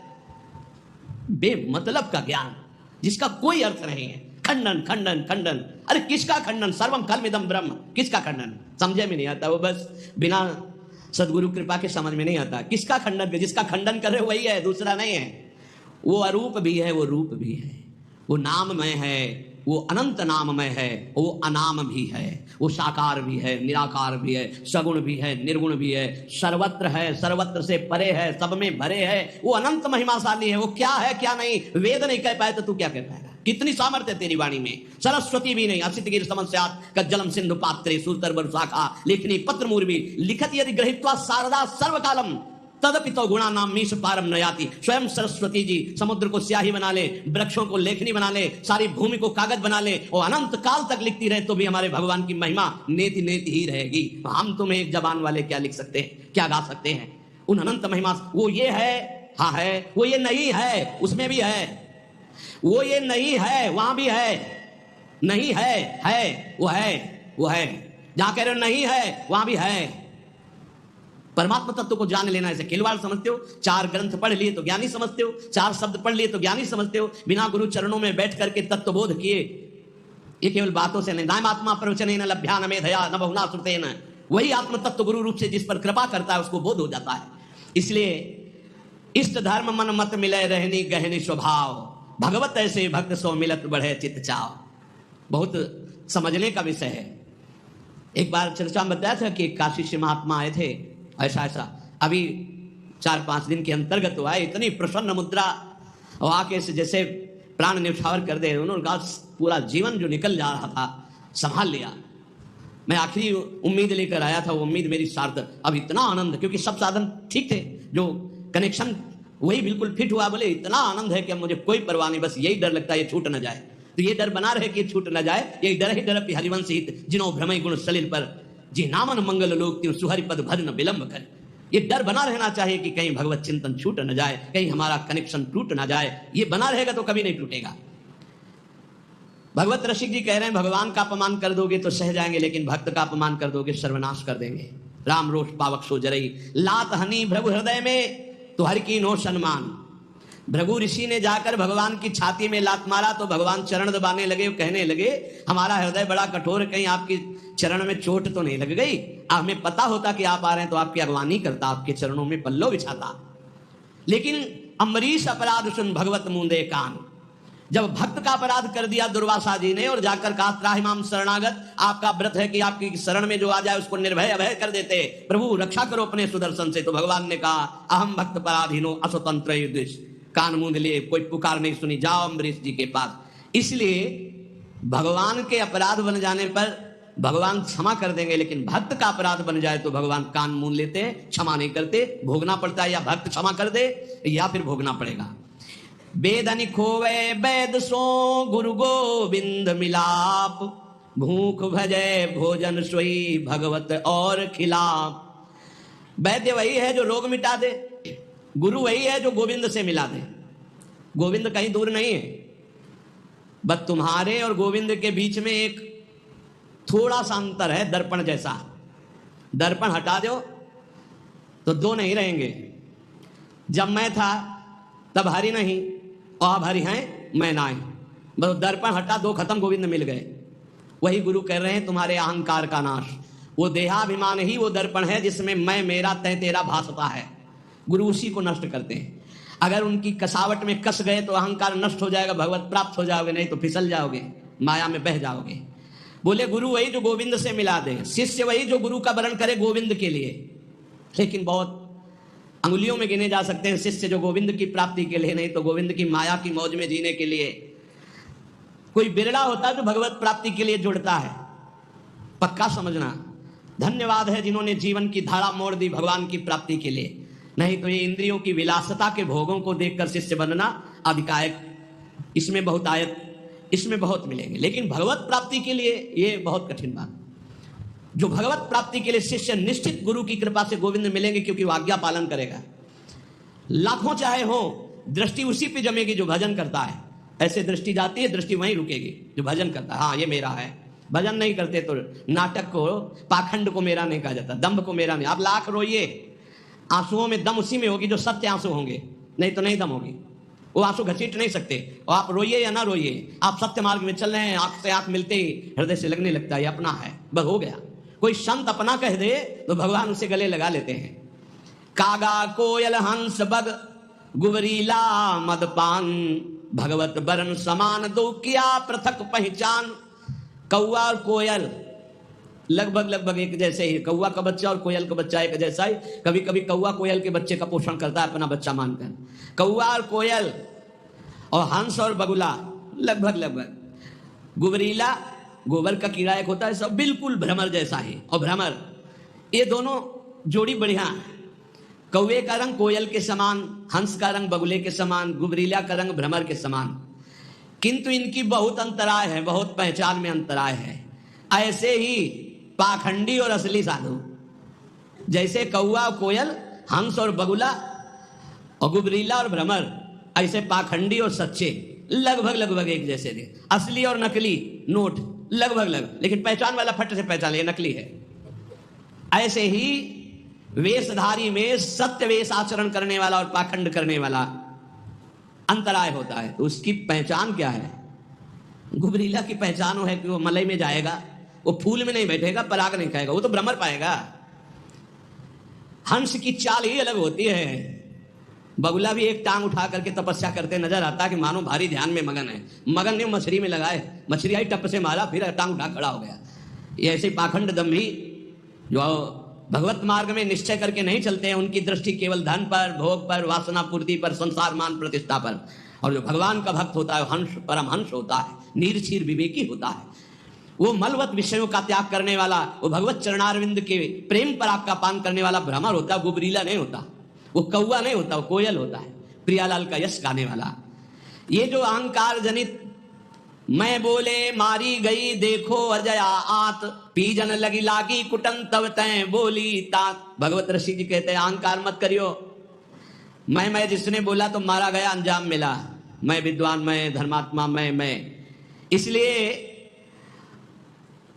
बेमतलब का ज्ञान जिसका कोई अर्थ नहीं है। खंडन खंडन खंडन, अरे किसका खंडन? सर्वम खल्मिदम ब्रह्म, किसका खंडन? समझे में नहीं आता। वो बस बिना सदगुरु कृपा के समझ में नहीं आता। किसका खंडन? जिसका खंडन कर रहे वही है, दूसरा नहीं है। वो अरूप भी है, वो रूप भी है, वो नाममय है, वो अनंत नाममय है, वो अनाम भी है, वो साकार भी है, निराकार भी है, सगुण भी है, निर्गुण भी है, सर्वत्र है, सर्वत्र से परे है, सब में भरे है। वो अनंत महिमाशाली है। वो क्या है क्या नहीं वेद नहीं कह पाए तो तू क्या कह पाएगा? कितनी सामर्थ्य तेरी वाणी में। सरस्वती भी नहीं, असित गिर समस्यात कज्जलम सिंधु पात्रे सूतर बरुशाखा लेखनी पत्र मूर्वी लिखत यदि ग्रहित्वा शारदा सर्वकालम तदपि तो गुणा नाम मीश पारम नयाति। स्वयं सरस्वती जी समुद्र को स्याही बना ले, वृक्षों को लेखनी बना ले, सारी भूमि को कागज बना ले और अनंत काल तक लिखती रहे तो भी हमारे भगवान की महिमा नेति नेति ही रहेगी। हम तुम्हें एक जबान वाले क्या लिख सकते हैं, क्या गा सकते हैं? उन अनंत महिमा, वो ये है, हाँ है, वो ये नहीं है, उसमें भी है, वो ये नहीं है, वहां भी है, नहीं है, वो है, वो है, जहां कह रहे हो नहीं है वहां भी है। परमात्मा तत्व को जान लेना ऐसे खिलवाड़ समझते हो? 4 ग्रंथ पढ़ लिए तो ज्ञानी समझते हो, 4 शब्द पढ़ लिए तो ज्ञानी समझते हो, बिना गुरु चरणों में बैठ करके तत्वबोध किए। ये केवल बातों से नहीं। नाम आत्मा प्रवचन न लभ्या न मेधया न बहुना श्रुतेन, वही आत्म तत्व गुरु रूप से जिस पर कृपा करता है उसको बोध हो जाता है। इसलिए इष्ट धर्म मन मत मिले रहनी गहनी स्वभाव, भगवत ऐसे भक्त सो मिलत बढ़े चित चाव। बहुत समझने का विषय है। एक बार चर्चा में बताया था कि काशी से महात्मा आए थे, ऐसा ऐसा अभी 4-5 दिन के अंतर्गत हुआ है। इतनी प्रसन्न मुद्रा और आके से जैसे प्राण न्यौछावर कर दे। उन्होंने कहा पूरा जीवन जो निकल जा रहा था संभाल लिया। मैं आखिरी उम्मीद लेकर आया था, वो उम्मीद मेरी सार्थक। अब इतना आनंद, क्योंकि सब साधन ठीक थे, जो कनेक्शन वही बिल्कुल फिट हुआ। बोले इतना आनंद है कि मुझे कोई परवाह नहीं, बस यही डर लगता है ये छूट न जाए। तो ये डर बना रहे कि छूट न जाए। यही डर ही डर हरिवंश हित जिनो भ्रमय गुण सलिल पर जी नामन मंगल लोक त्यों सुहरि पद भर न विलंब कर। ये डर बना रहना चाहिए कि कहीं भगवत चिंतन छूट न जाए, कहीं हमारा कनेक्शन टूट न जाए। ये बना रहेगा तो कभी नहीं टूटेगा। भगवत रसिक जी कह रहे हैं भगवान का अपमान कर दोगे तो सह जाएंगे, लेकिन भक्त का अपमान कर दोगे सर्वनाश कर देंगे। राम रोष पावक सो जरई लात हनी भृगु हृदय में तो हर की नो सम्मान। भृगु ऋषि ने जाकर भगवान की छाती में लात मारा तो भगवान चरण दबाने लगे, कहने लगे हमारा हृदय बड़ा कठोर, कहीं आपकी चरण में चोट तो नहीं लग गई? हमें पता होता कि आप आ रहे हैं तो आपकी अगवानी करता, आपके चरणों में पल्लो बिछाता। लेकिन अम्बरीश अपराध सुन भगवत मुंदे कान। जब भक्त का अपराध कर दिया दुर्वासा जी ने और जाकर कहा त्राहिमाम शरणागत, आपका व्रत है कि आपकी शरण में जो आ जाए उसको निर्भय अभय कर देते, प्रभु रक्षा करो अपने सुदर्शन से। तो भगवान ने कहा अहम भक्त पराधीनो अस्वतंत्र युद्ध। कान मूंद लिए, कोई पुकार नहीं सुनी, जाओ अम्बरीश जी के पास। इसलिए भगवान के अपराध बन जाने पर भगवान क्षमा कर देंगे, लेकिन भक्त का अपराध बन जाए तो भगवान कान मूंद लेते, क्षमा नहीं करते। भोगना पड़ता है, या भक्त क्षमा कर दे या फिर भोगना पड़ेगा। बेदनि खोवे बैद सो गुरु गोविंद मिलाप, भूख भजे भोजन सोई भगवत और खिलाप। वैद्य वही है जो रोग मिटा दे, गुरु वही है जो गोविंद से मिला दे। गोविंद कहीं दूर नहीं है, बस तुम्हारे और गोविंद के बीच में एक थोड़ा सा अंतर है, दर्पण जैसा। दर्पण हटा दो तो 2 नहीं रहेंगे। जब मैं था तब हरि नहीं, और अब हरि हैं मैं ना। बस दर्पण हटा, 2 खत्म, गोविंद मिल गए। वही गुरु कह रहे हैं तुम्हारे अहंकार का नाश। वो देहाभिमान ही वो दर्पण है जिसमें मैं मेरा तय तेरा भासता है। गुरु उसी को नष्ट करते हैं। अगर उनकी कसावट में कस गए तो अहंकार नष्ट हो जाएगा, भगवत प्राप्त हो जाओगे, नहीं तो फिसल जाओगे, माया में बह जाओगे। बोले गुरु वही जो गोविंद से मिला दे, शिष्य वही जो गुरु का वरण करे गोविंद के लिए। लेकिन बहुत अंगुलियों में गिने जा सकते हैं शिष्य जो गोविंद की प्राप्ति के लिए, नहीं तो गोविंद की माया की मौज में जीने के लिए। कोई बिरला होता है जो भगवत प्राप्ति के लिए जुड़ता है। पक्का समझना, धन्यवाद है जिन्होंने जीवन की धारा मोड़ दी भगवान की प्राप्ति के लिए। नहीं तो ये इंद्रियों की विलासता के भोगों को देखकर शिष्य बनना अधिकायक, इसमें बहुत आयत, इसमें बहुत मिलेंगे। लेकिन भगवत प्राप्ति के लिए ये बहुत कठिन बात। जो भगवत प्राप्ति के लिए शिष्य निश्चित गुरु की कृपा से गोविंद मिलेंगे, क्योंकि वो आज्ञा पालन करेगा। लाखों चाहे हो, दृष्टि उसी पे जमेगी जो भजन करता है। ऐसे दृष्टि जाती है, दृष्टि वहीं रुकेगी जो भजन करता है। हाँ ये मेरा है। भजन नहीं करते तो नाटक को, पाखंड को मेरा नहीं कहा जाता, दम्भ को मेरा नहीं। आप लाख रोइए, आंसुओं में दम उसी में होगी जो सत्य आंसू होंगे, नहीं तो नहीं दम होगी। वो आंसू घसीट नहीं सकते। और आप रोइए या ना रोइए, आप सत्य मार्ग में चल रहे हैं, आंख से आंख मिलते ही हृदय से लगने लगता है ये अपना है, बस हो गया। कोई संत अपना कह दे तो भगवान उसे गले लगा लेते हैं। कागा कोयल हंस बग गुबरीला मदपान, भगवत बरन समान दो किया पृथक पहचान। कौआ और कोयल लगभग एक जैसे ही, कौआ का बच्चा और कोयल का बच्चा एक जैसा ही। कभी कभी कौआ कोयल के बच्चे का पोषण करता है अपना बच्चा मानकर। कौआ और कोयल और हंस और बगुला लगभग। गुबरीला, गोबर का कीड़ा एक होता है, सब बिल्कुल भ्रमर जैसा ही। और भ्रमर, ये दोनों जोड़ी बढ़िया। कौवे का रंग कोयल के समान, हंस का रंग बगुले के समान, गुबरीला का रंग भ्रमर के समान। किंतु इनकी बहुत अंतराय है, बहुत पहचान में अंतराय है। ऐसे ही पाखंडी और असली साधु, जैसे कौआ और कोयल, हंस और बगुला और गुबरीला और भ्रमर, ऐसे पाखंडी और सच्चे लगभग एक जैसे थे। असली और नकली नोट लगभग, लेकिन पहचान वाला फट से पहचान ये नकली है। ऐसे ही वेशधारी में सत्य वेश आचरण करने वाला और पाखंड करने वाला अंतराय होता है। तो उसकी पहचान क्या है? गुबरीला की पहचान वो है कि वो मलई में जाएगा, वो फूल में नहीं बैठेगा, पराग नहीं खाएगा, वो तो भ्रमर पाएगा। हंस की चाल ही अलग होती है। बगुला भी एक टांग उठा करके तपस्या करते नजर आता है कि मानो भारी ध्यान में मगन है। मगन नहीं, मछली में लगाए, मछली आई टप से मारा, फिर टांग उठा खड़ा हो गया। ये ऐसे पाखंड दम्भी जो भगवत मार्ग में निश्चय करके नहीं चलते हैं, उनकी दृष्टि केवल धन पर, भोग पर, वासना पूर्ति पर, संसार मान प्रतिष्ठा पर। और जो भगवान का भक्त होता है हंस, परमहंस होता है, नीरछीर विवेकी होता है। वो मलवत विषयों का त्याग करने वाला, वो भगवत चरणारविंद के प्रेम पर आपका पान करने वाला भ्रमर होता है। गुबरीला नहीं होता, वो कौआ नहीं होता, वो कोयल होता है, प्रियालाल का यश गाने वाला। ये जो अहंकार जनित मैं बोले मारी गई देखो अजया आत, पीजन लगी लागी कुटन तब तय बोली तात। भगवत ऋषि जी कहते हैं अहंकार मत करियो। मैं जिसने बोला तो मारा गया, अंजाम मिला। मैं विद्वान, मैं धर्मात्मा, मैं। इसलिए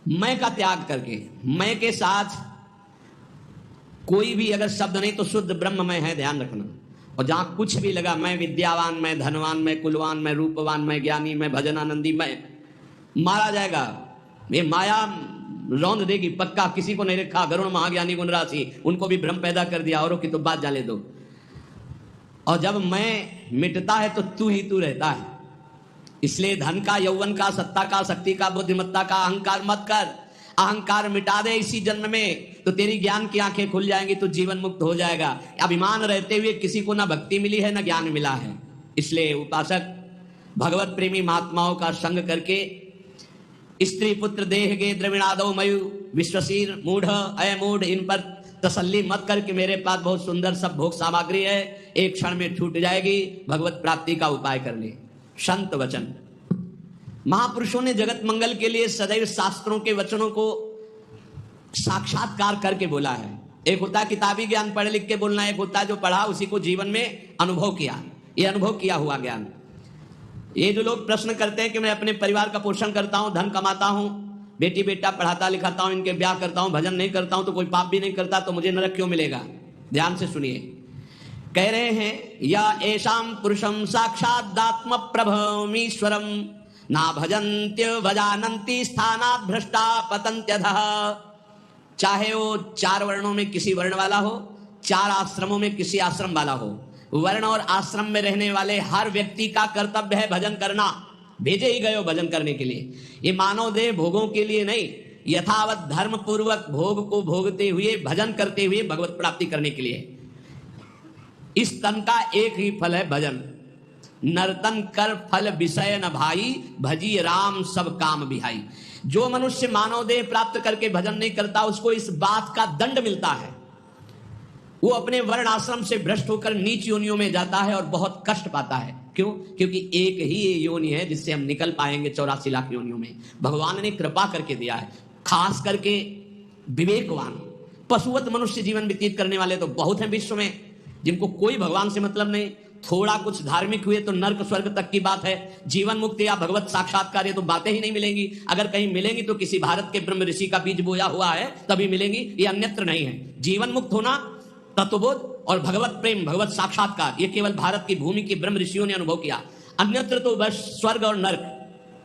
मैं का त्याग करके, मैं के साथ कोई भी अगर शब्द नहीं तो शुद्ध ब्रह्म में है, ध्यान रखना। और जहां कुछ भी लगा, मैं विद्यावान, मैं धनवान, मैं कुलवान, मैं रूपवान, मैं ज्ञानी, मैं भजनानंदी, मैं, मारा जाएगा। ये माया रौंद देगी पक्का। किसी को नहीं रखा, गरुण महाज्ञानी गुण राशि, उनको भी भ्रम पैदा कर दिया, औरों की तो बात जाने दो। और जब मैं मिटता है तो तू ही तू रहता है। इसलिए धन का, यौवन का, सत्ता का, शक्ति का, बुद्धिमत्ता का अहंकार मत कर। अहंकार मिटा दे इसी जन्म में तो तेरी ज्ञान की आंखें खुल जाएंगी, तो जीवन मुक्त हो जाएगा। अभिमान रहते हुए किसी को ना भक्ति मिली है ना ज्ञान मिला है। इसलिए उपासक भगवत प्रेमी महात्माओं का संग करके स्त्री पुत्र देह गे द्रविणादो मयु विश्वशीर मूढ़ अयमूढ़, इन पर तसल्ली मत कर कि मेरे पास बहुत सुंदर सब भोग सामग्री है, एक क्षण में छूट जाएगी। भगवत प्राप्ति का उपाय कर ले। संत वचन, महापुरुषों ने जगत मंगल के लिए सदैव शास्त्रों के वचनों को साक्षात्कार करके बोला है। एक होता है किताबी ज्ञान पढ़ लिख के बोलना, एक होता है जो पढ़ा उसी को जीवन में अनुभव किया। ये अनुभव किया हुआ ज्ञान। ये जो लोग प्रश्न करते हैं कि मैं अपने परिवार का पोषण करता हूं, धन कमाता हूं, बेटी बेटा पढ़ाता लिखाता हूं, इनके ब्याह करता हूं, भजन नहीं करता हूं, तो कोई पाप भी नहीं करता, तो मुझे नरक क्यों मिलेगा? ध्यान से सुनिए। कह रहे हैं या एषाम पुरुषम साक्षादात्म प्रभमीश्वरम ना भजन्त्य भजानन्ति स्थानात् भ्रष्टा पतन्त्यधः। चाहे वो 4 वर्णों में किसी वर्ण वाला हो, 4 आश्रमों में किसी आश्रम वाला हो, वर्ण और आश्रम में रहने वाले हर व्यक्ति का कर्तव्य है भजन करना। भेजे ही गए हो भजन करने के लिए। ये मानव देह भोगों के लिए नहीं, यथावत धर्म पूर्वक भोग को भोगते हुए भजन करते हुए भगवत प्राप्ति करने के लिए। इस तन का एक ही फल है भजन। नर्तन कर फल विषय न भाई, भजी राम सब काम बिहाई। जो मनुष्य मानव देह प्राप्त करके भजन नहीं करता उसको इस बात का दंड मिलता है, वो अपने वर्ण आश्रम से भ्रष्ट होकर नीच योनियों में जाता है और बहुत कष्ट पाता है। क्यों? क्योंकि एक ही ये योनि है जिससे हम निकल पाएंगे 84 लाख योनियों में। भगवान ने कृपा करके दिया है, खास करके विवेकवान पशुवत मनुष्य जीवन व्यतीत करने वाले तो बहुत हैं विश्व में, जिनको कोई भगवान से मतलब नहीं। थोड़ा कुछ धार्मिक हुए तो नर्क स्वर्ग तक की बात है, जीवन मुक्ति या भगवत साक्षात्कार ये तो बातें ही नहीं मिलेंगी। अगर कहीं मिलेंगी तो किसी भारत के ब्रह्म ऋषि का बीज बोया हुआ है तभी मिलेंगी, ये अन्यत्र नहीं है। जीवन मुक्त होना, तत्वबोध और भगवत प्रेम, भगवत साक्षात्कार, ये केवल भारत की भूमि के ब्रह्म ऋषियों ने अनुभव किया। अन्यत्र तो बस स्वर्ग और नर्क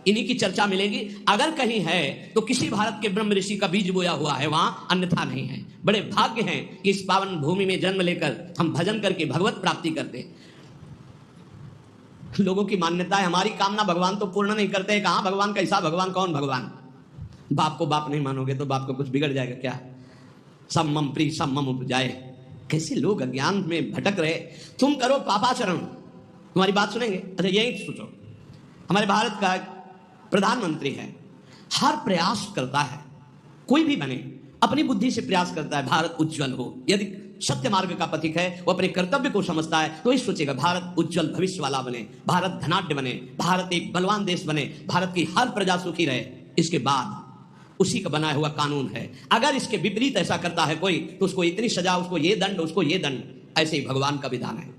इन्हीं की चर्चा मिलेगी। अगर कहीं है तो किसी भारत के ब्रह्म ऋषि का बीज बोया हुआ है, वहां अन्यथा नहीं है। बड़े भाग्य हैं कि इस पावन भूमि में जन्म लेकर हम भजन करके भगवत प्राप्ति करते। लोगों की मान्यता है हमारी कामना भगवान तो पूर्ण नहीं करते हैं। कहां भगवान कैसा भगवान, कौन भगवान? बाप को बाप नहीं मानोगे तो बाप को कुछ बिगड़ जाएगा क्या? सब मम प्री सब मम उपजाए। कैसे लोग अज्ञान में भटक रहे। तुम करो पापाचरण, तुम्हारी बात सुनेंगे। अच्छा यही सोचो, हमारे भारत का प्रधानमंत्री है, हर प्रयास करता है, कोई भी बने अपनी बुद्धि से प्रयास करता है भारत उज्जवल हो। यदि सत्य मार्ग का पथिक है, वो अपने कर्तव्य को समझता है तो ही सोचेगा भारत उज्जवल भविष्य वाला बने, भारत धनाढ्य बने, भारत एक बलवान देश बने, भारत की हर प्रजा सुखी रहे। इसके बाद उसी का बनाया हुआ कानून है। अगर इसके विपरीत ऐसा करता है कोई तो उसको इतनी सजा, उसको ये दंड, उसको ये दंड। ऐसे ही भगवान का विधान है।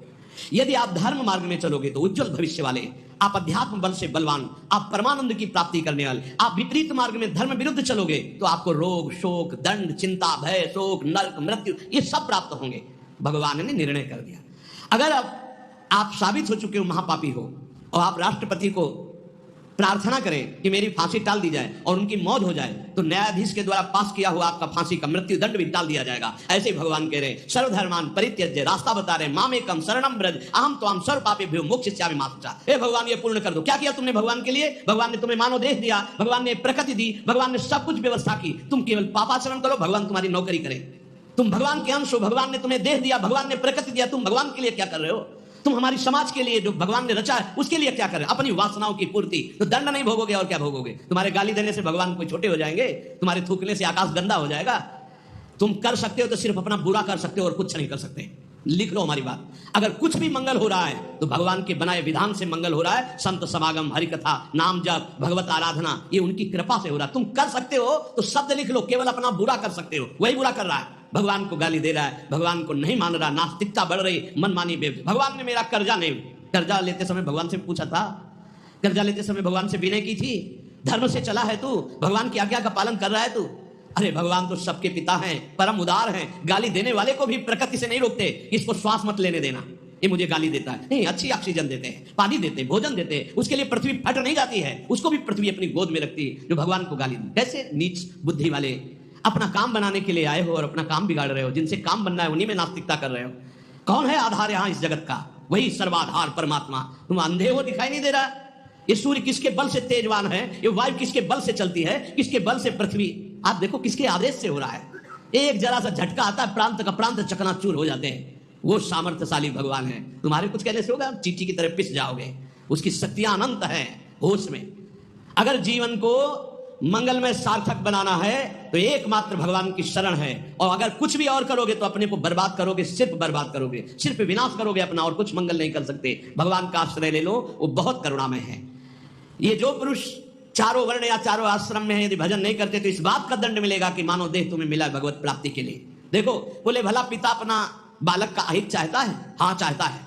यदि आप धर्म मार्ग में चलोगे तो उज्जवल भविष्य वाले, आप अध्यात्म बल से बलवान, आप परमानंद की प्राप्ति करने वाले। आप विपरीत मार्ग में धर्म विरुद्ध चलोगे तो आपको रोग, शोक, दंड, चिंता, भय, शोक, नरक, मृत्यु ये सब प्राप्त होंगे। भगवान ने निर्णय कर दिया। अगर अब आप साबित हो चुके हो महापापी हो और आप राष्ट्रपति को प्रार्थना करें कि मेरी फांसी टाल दी जाए और उनकी मौत हो जाए, तो न्यायाधीश के द्वारा पास किया हुआ आपका फांसी का मृत्यु दंड भी टाल दिया जाएगा। ऐसे भगवान कह रहे सर्वधर्मान परित्यज्य, रास्ता बता रहे मामेकम शरणम ब्रज अहम त्वां सर्व पापेभ्यो मोक्षयिष्यामि मा शुचा। हे भगवान ये पूर्ण कर दो। क्या किया तुमने भगवान के लिए? भगवान ने तुम्हें मानव देह दिया, भगवान ने प्रकृति दी, भगवान ने सब कुछ व्यवस्था की। तुम केवल पापाचरण करो, भगवान तुम्हारी नौकरी करे। तुम भगवान के अंश हो, भगवान ने तुम्हें देह दिया, भगवान ने प्रकृति दिया, तुम भगवान के लिए क्या कर रहे हो? तुम हमारी समाज के लिए जो भगवान ने रचा है उसके लिए क्या कर रहे हो? अपनी वासनाओं की पूर्ति। तो दंड नहीं भोगोगे और क्या भोगोगे? तुम्हारे गाली देने से भगवान कोई छोटे हो जाएंगे? तुम्हारे थूकने से आकाश गंदा हो जाएगा? तुम कर सकते हो तो सिर्फ अपना बुरा कर सकते हो और कुछ नहीं कर सकते। लिख लो हमारी बात। अगर कुछ भी मंगल हो रहा है तो भगवान के बनाए विधान से मंगल हो रहा है। संत समागम, हरि कथा, नाम जप, भगवत आराधना, ये उनकी कृपा से हो रहा है। तुम कर सकते हो तो शब्द लिख लो, केवल अपना बुरा कर सकते हो, वही बुरा कर रहा है। भगवान को गाली दे रहा है, भगवान को नहीं मान रहा, नास्तिकता बढ़ रही, मनमानी बेवजह। भगवान ने मेरा कर्जा नहीं, कर्जा लेते समय भगवान से पूछा था? कर्जा लेते समय भगवान से विनय की थी? धर्म से चला है तू? भगवान की आज्ञा का पालन कर रहा है तू? अरे भगवान तो सबके पिता हैं, परम उदार हैं, गाली देने वाले को भी प्रकृति से नहीं रोकते। इसको श्वास मत लेने देना, ये मुझे गाली देता है। नहीं, अच्छी ऑक्सीजन देते हैं, पानी देते हैं, भोजन देते हैं, उसके लिए पृथ्वी फट नहीं जाती है, उसको भी पृथ्वी अपनी गोद में रखती है। जो भगवान को गाली दे, कैसे नीच बुद्धि वाले अपना काम बनाने के लिए आए हो और अपना काम बिगाड़ रहे हो। जिनसे काम बनना है उन्हीं में नास्तिकता कर रहे हो। कौन है आधार यहां इस जगत का? वही सर्वाधार परमात्मा। तुम अंधे हो, दिखाई नहीं दे रहा? ये सूर्य किसके बल से तेजवान है? ये वायु किसके बल से चलती है? किसके बल से पृथ्वी? आप देखो किसके आदेश से हो रहा है। एक जरा सा झटका आता है, प्रांत का प्रांत चकनाचूर हो जाते हैं। वो सामर्थ्यशाली भगवान है। तुम्हारे कुछ कहने से होगा? आप चींटी की तरह पिस जाओगे। उसकी शक्तियां अनंत है होश में। अगर जीवन को मंगलमय सार्थक बनाना है तो एकमात्र भगवान की शरण है। और अगर कुछ भी और करोगे तो अपने को बर्बाद करोगे, सिर्फ बर्बाद करोगे, सिर्फ विनाश करोगे अपना, और कुछ मंगल नहीं कर सकते। भगवान का आश्रय ले लो, वो बहुत करुणामय है। ये जो पुरुष चारों वर्ण या चारों आश्रम में है, यदि भजन नहीं करते तो इस बात का दंड मिलेगा कि मानव देह तुम्हें मिला है भगवत प्राप्ति के लिए। देखो, बोले भला पिता अपना बालक का अहित चाहता है? हाँ चाहता है।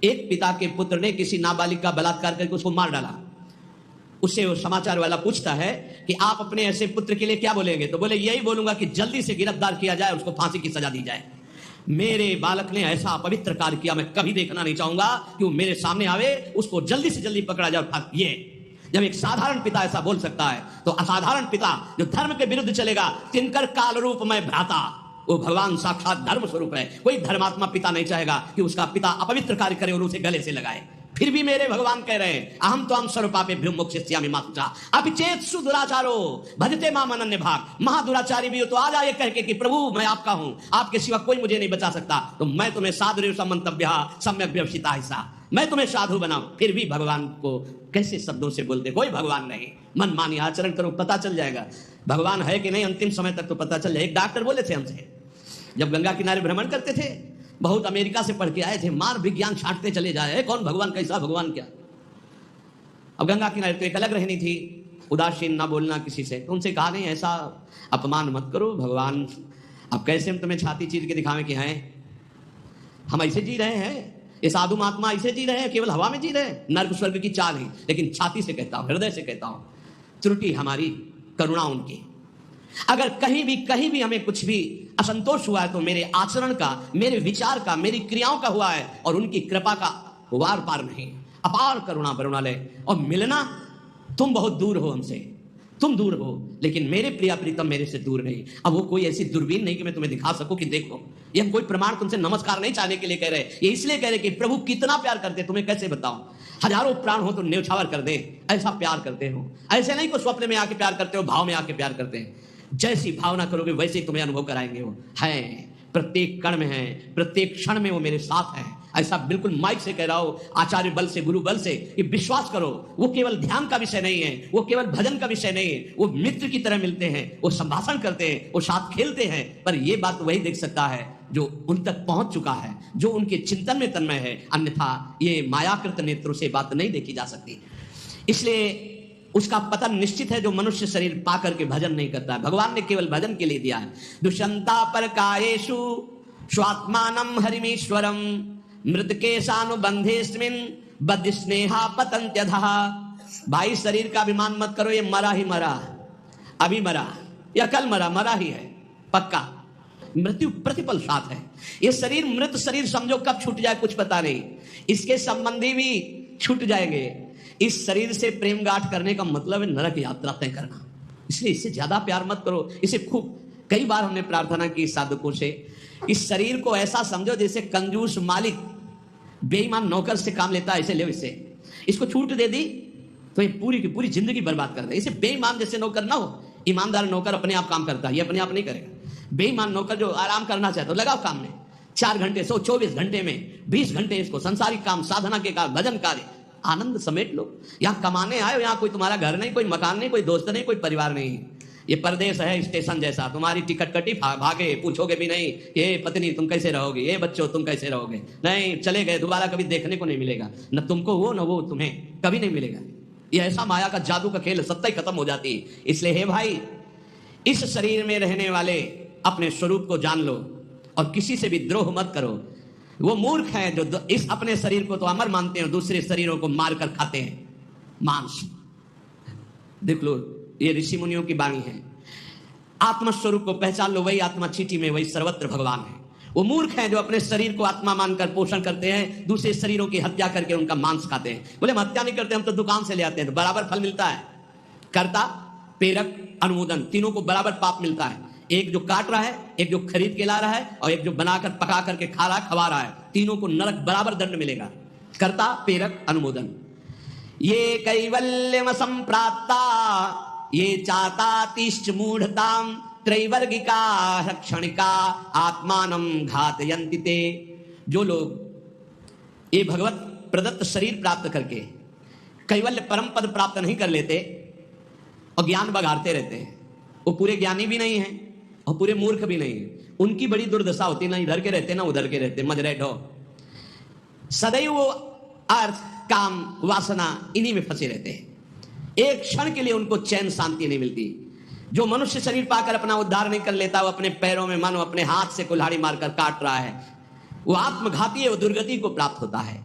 एक पिता के पुत्र ने किसी नाबालिग का बलात्कार करके उसको मार डाला। उससे वो समाचार वाला पूछता है कि आप अपने ऐसे पुत्र के लिए क्या बोलेंगे? तो बोले यही बोलूंगा कि जल्दी से गिरफ्तार किया जाए, उसको फांसी की सजा दी जाए। मेरे बालक ने ऐसा अपवित्र कार्य किया, मैं कभी देखना नहीं चाहूंगा कि वो मेरे सामने आवे, उसको जल्दी से जल्दी पकड़ा जाए। ये जब एक साधारण पिता ऐसा बोल सकता है तो असाधारण पिता जो धर्म के विरुद्ध चलेगा, तिनकर काल रूप में भ्राता, वो भगवान साक्षात धर्म स्वरूप है। कोई धर्मात्मा पिता नहीं चाहेगा कि उसका पिता अपवित्र कार्य करे और उसे गले से लगाए। फिर भी मेरे भगवान कह रहे हैं अहम तो हम स्वरूपापेभ्यो मोक्षयिष्यामि मा शुचा अपि चेत सुदुराचारो भजते माम अनन्य भाग। महादुराचारी भी हो तो आ जाए कह के कि प्रभु मैं आपका हूं, आपके सिवा कोई मुझे नहीं बचा सकता, तो मैं तुम्हें साधुरेव समंतव्य सम्यक व्यवसिता हिस्सा, मैं तुम्हें साधु बनाऊं। फिर भी भगवान को कैसे शब्दों से बोलते, कोई भगवान नहीं, मन मानी आचरण करो पता चल जाएगा भगवान है कि नहीं, अंतिम समय तक तो पता चल जाए। एक डॉक्टर बोले थे हमसे, जब गंगा किनारे भ्रमण करते थे, बहुत अमेरिका से पढ़ के आए थे, मार विज्ञान छांटते चले जाए, कौन भगवान कैसा भगवान क्या। अब गंगा किनारे तो एक अलग रहनी थी, उदासीन ना बोलना किसी से, तो उनसे कहा नहीं ऐसा अपमान मत करो, भगवान अब कैसे हम तुम्हें छाती चीर के दिखावें कि हैं हम ऐसे जी रहे हैं, ये साधु महात्मा ऐसे जी रहे हैं, केवल हवा में जी रहे हैं, नर्क स्वर्ग की चाल है। लेकिन छाती से कहता हूं, हृदय से कहता हूं, त्रुटि हमारी, करुणा उनकी। अगर कहीं भी हमें कुछ भी असंतोष हुआ है तो मेरे आचरण का, मेरे विचार का, मेरी क्रियाओं का हुआ है, और उनकी कृपा का वार पार नहीं, अपार करुणा करुणालय। और मिलना, तुम बहुत दूर हो हमसे, तुम दूर हो, लेकिन मेरे प्रिया प्रीतम मेरे से दूर नहीं। अब वो कोई ऐसी दूरबीन नहीं कि मैं तुम्हें दिखा सकूं कि देखो, ये हम कोई प्रमाण तुमसे नमस्कार नहीं चाहने के लिए कह रहे, ये इसलिए कह रहे कि प्रभु कितना प्यार करते, तुम्हें कैसे बताऊं। हजारों प्राण हो तो न्यौछावर कर दे, ऐसा प्यार करते हो। ऐसे नहीं को स्वप्न में आके प्यार करते हो, भाव में आके प्यार करते हैं। जैसी भावना करोगे वैसे ही तुम्हें अनुभव कराएंगे। वो है प्रत्येक कण में है, प्रत्येक क्षण में वो मेरे साथ है। ऐसा बिल्कुल माइक से कह रहा हो, आचार्य बल से, गुरु बल से, ये विश्वास करो। वो केवल ध्यान का विषय नहीं है, वो केवल भजन का विषय नहीं है, वो मित्र की तरह मिलते हैं, वो संभाषण करते हैं, वो साथ खेलते हैं। पर ये बात वही देख सकता है जो उन तक पहुंच चुका है, जो उनके चिंतन में तन्मय है, अन्यथा ये मायाकृत नेत्रों से बात नहीं देखी जा सकती। इसलिए उसका पतन निश्चित है जो मनुष्य शरीर पा करके भजन नहीं करता है। भगवान ने केवल भजन के लिए दिया है। दुष्यंता पर कायेषु स्वात्मानम हरिमीश्वरम मृतकेशानुबंधेस्मिन् बद्ध स्नेहा पतंत्यधः। भाई शरीर का अभिमान मत करो, ये मरा ही मरा, अभी मरा या कल मरा, मरा ही है पक्का, मृत्यु प्रतिपल साथ है। ये शरीर मृत शरीर समझो कब छूट जाए कुछ पता नहीं, इसके संबंधी भी छूट जाएंगे। इस शरीर से प्रेम गांठ करने का मतलब है नरक यात्रा तय करना। इसलिए इससे ज्यादा प्यार मत करो। इसे खूब कई बार हमने प्रार्थना की साधकों से, इस शरीर को ऐसा समझो जैसे कंजूस मालिक बेईमान नौकर से काम लेता है, ऐसे ले। इसे इसको छूट दे दी तो ये पूरी की पूरी जिंदगी बर्बाद कर दे। इसे बेईमान जैसे नौकर ना हो। ईमानदार नौकर अपने आप काम करता है, ये अपने आप नहीं करेगा। बेईमान नौकर जो आराम करना चाहता है, लगाओ काम में 4 घंटे 124 घंटे में 20 घंटे इसको संसारिक काम, साधना के काम, भजन कार्य, आनंद समेट लो। यहाँ कमाने आए हो, यहाँ कोई तुम्हारा घर नहीं, कोई मकान नहीं, कोई दोस्त नहीं, कोई परिवार नहीं। ये परदेश है स्टेशन जैसा, तुम्हारी टिकट कटी भागे, पूछोगे भी नहीं ये पत्नी तुम कैसे रहोगे, ये बच्चों तुम कैसे रहोगे, नहीं चले गए, दोबारा कभी देखने को नहीं मिलेगा, न तुमको वो न वो तुम्हें, कभी नहीं मिलेगा। ये ऐसा माया का जादू का खेल, सत्ता ही खत्म हो जाती है। इसलिए हे भाई, इस शरीर में रहने वाले अपने स्वरूप को जान लो और किसी से भी द्रोह मत करो। वो मूर्ख हैं जो इस अपने शरीर को तो अमर मानते हैं, दूसरे शरीरों को मारकर खाते हैं मांस। देख लो, ये ऋषि मुनियों की वाणी है। आत्मस्वरूप को पहचान लो, वही आत्मा चीटी में, वही सर्वत्र भगवान है। वो मूर्ख हैं जो अपने शरीर को आत्मा मानकर पोषण करते हैं, दूसरे शरीरों की हत्या करके उनका मांस खाते हैं। बोले हम हत्या नहीं करते, हम तो दुकान से ले आते हैं, तो बराबर फल मिलता है। कर्ता, प्रेरक, अनुमोदन, तीनों को बराबर पाप मिलता है। एक जो काट रहा है, एक जो खरीद के ला रहा है, और एक जो बनाकर पका करके खा रहा है, खवा रहा है, तीनों को नरक बराबर दंड मिलेगा। कर्ता, प्रेरक, अनुमोदन। ये कैवल्यम संप्राप्ता ये चातातिश्च मूढ़ताम त्रैवर्गिका क्षणिका आत्मानं घातयन्ति ते। जो लोग ये भगवत प्रदत्त शरीर प्राप्त करके कैवल्य परम पद प्राप्त नहीं कर लेते और ज्ञान बघाड़ते रहते हैं, वो पूरे ज्ञानी भी नहीं है और पूरे मूर्ख भी नहीं है। उनकी बड़ी दुर्दशा होती, ना इधर के रहते ना उधर के रहते, मजरे ढो। सदैव वो अर्थ, काम, वासना इन्हीं में फंसे रहते हैं। एक क्षण के लिए उनको चैन शांति नहीं मिलती। जो मनुष्य शरीर पाकर अपना उद्धार नहीं कर लेता, वो अपने पैरों में मन, अपने हाथ से कुल्हाड़ी मारकर काट रहा है, वो आत्मघाती है, वो दुर्गति को प्राप्त होता है।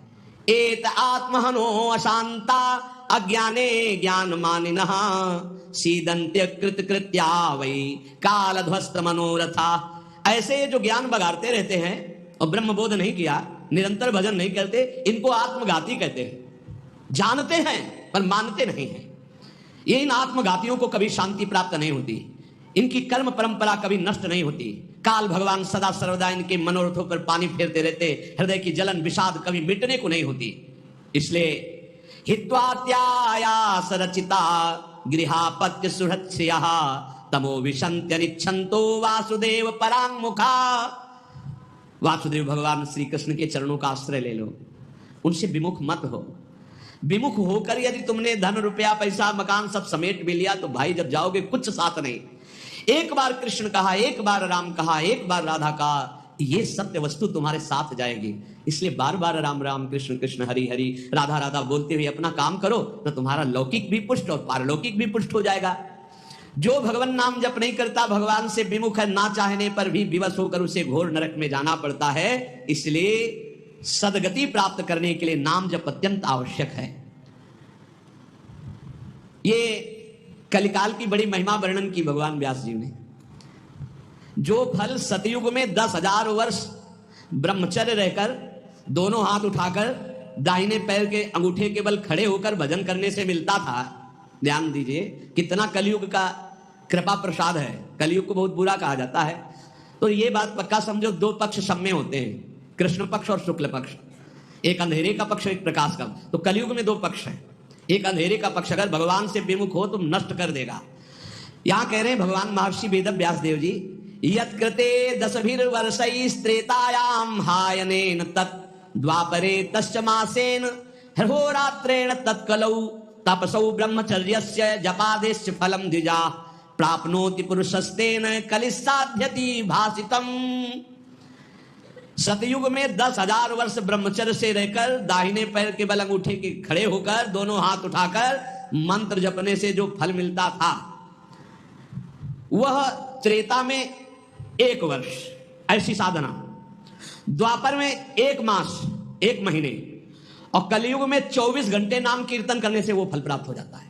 एत आत्महनो अशांता अज्ञाने ज्ञान मानिनः सीदंत्य कृत कृत्या वै कालध्वस्त मनोरथा। ऐसे जो ज्ञान बगाड़ते रहते हैं और ब्रह्म बोध नहीं किया, निरंतर भजन नहीं करते, इनको आत्मघाती कहते हैं। जानते हैं पर मानते नहीं हैं। ये इन आत्मघातियों को कभी शांति प्राप्त नहीं होती, इनकी कर्म परंपरा कभी नष्ट नहीं होती। काल भगवान सदा सर्वदा इनके मनोरथों पर पानी फेरते रहते, हृदय की जलन विषाद कभी मिटने को नहीं होती। इसलिए हित्वात्यायास रचिता गृहापत्य सुहृत्स्यः तमो विशन्त्यनिच्छन्तो वासुदेव पराङ्मुखा। वासुदेव भगवान श्री कृष्ण के चरणों का आश्रय ले लो, उनसे विमुख मत हो। विमुख होकर यदि तुमने धन रुपया पैसा मकान सब समेट भी लिया तो भाई जब जाओगे कुछ साथ नहीं। एक बार कृष्ण कहा, एक बार राम कहा, एक बार राधा कहा, ये सत्य वस्तु तुम्हारे साथ जाएगी। इसलिए बार बार राम राम कृष्ण कृष्ण हरि हरि राधा राधा बोलते हुए अपना काम करो तो तुम्हारा लौकिक भी पुष्ट और पारलौकिक भी पुष्ट हो जाएगा। जो भगवान नाम जप नहीं करता, भगवान से विमुख है, ना चाहने पर भी विवश होकर उसे घोर नरक में जाना पड़ता है। इसलिए सदगति प्राप्त करने के लिए नाम जप अत्यंत आवश्यक है। ये कलिकाल की बड़ी महिमा वर्णन की भगवान व्यास जी ने। जो फल सतयुग में 10,000 वर्ष ब्रह्मचर्य रहकर दोनों हाथ उठाकर दाहिने पैर के अंगूठे के बल खड़े होकर भजन करने से मिलता था, ध्यान दीजिए कितना कलयुग का कृपा प्रसाद है। कलयुग को बहुत बुरा कहा जाता है, तो ये बात पक्का समझो, दो पक्ष सब में होते हैं, कृष्ण पक्ष और शुक्ल पक्ष, एक अंधेरे का पक्ष एक प्रकाश का। तो कलयुग में दो पक्ष है। एक अंधेरे का पक्ष अगर भगवान से विमुख हो तो नष्ट कर देगा। यहां कह रहे हैं भगवान महर्षि वेद व्यास देव जी, यत्कृते 10,000 हायनेन तत् द्वापरे तश्च मासेन होरात्रेण तत्कलौ तपसौ ब्रह्मचर्यस्य जपादेश्च फलम द्विजा प्राप्नोति पुरुषस्तेन कलिसाध्यति भासितम। सतयुग में 10,000 वर्ष ब्रह्मचर्य से रहकर दाहिने पैर के बल अंगूठे के खड़े होकर दोनों हाथ उठाकर मंत्र जपने से जो फल मिलता था वह त्रेता में 1 वर्ष ऐसी साधना, द्वापर में 1 मास 1 महीने, और कलयुग में 24 घंटे नाम कीर्तन करने से वो फल प्राप्त हो जाता है।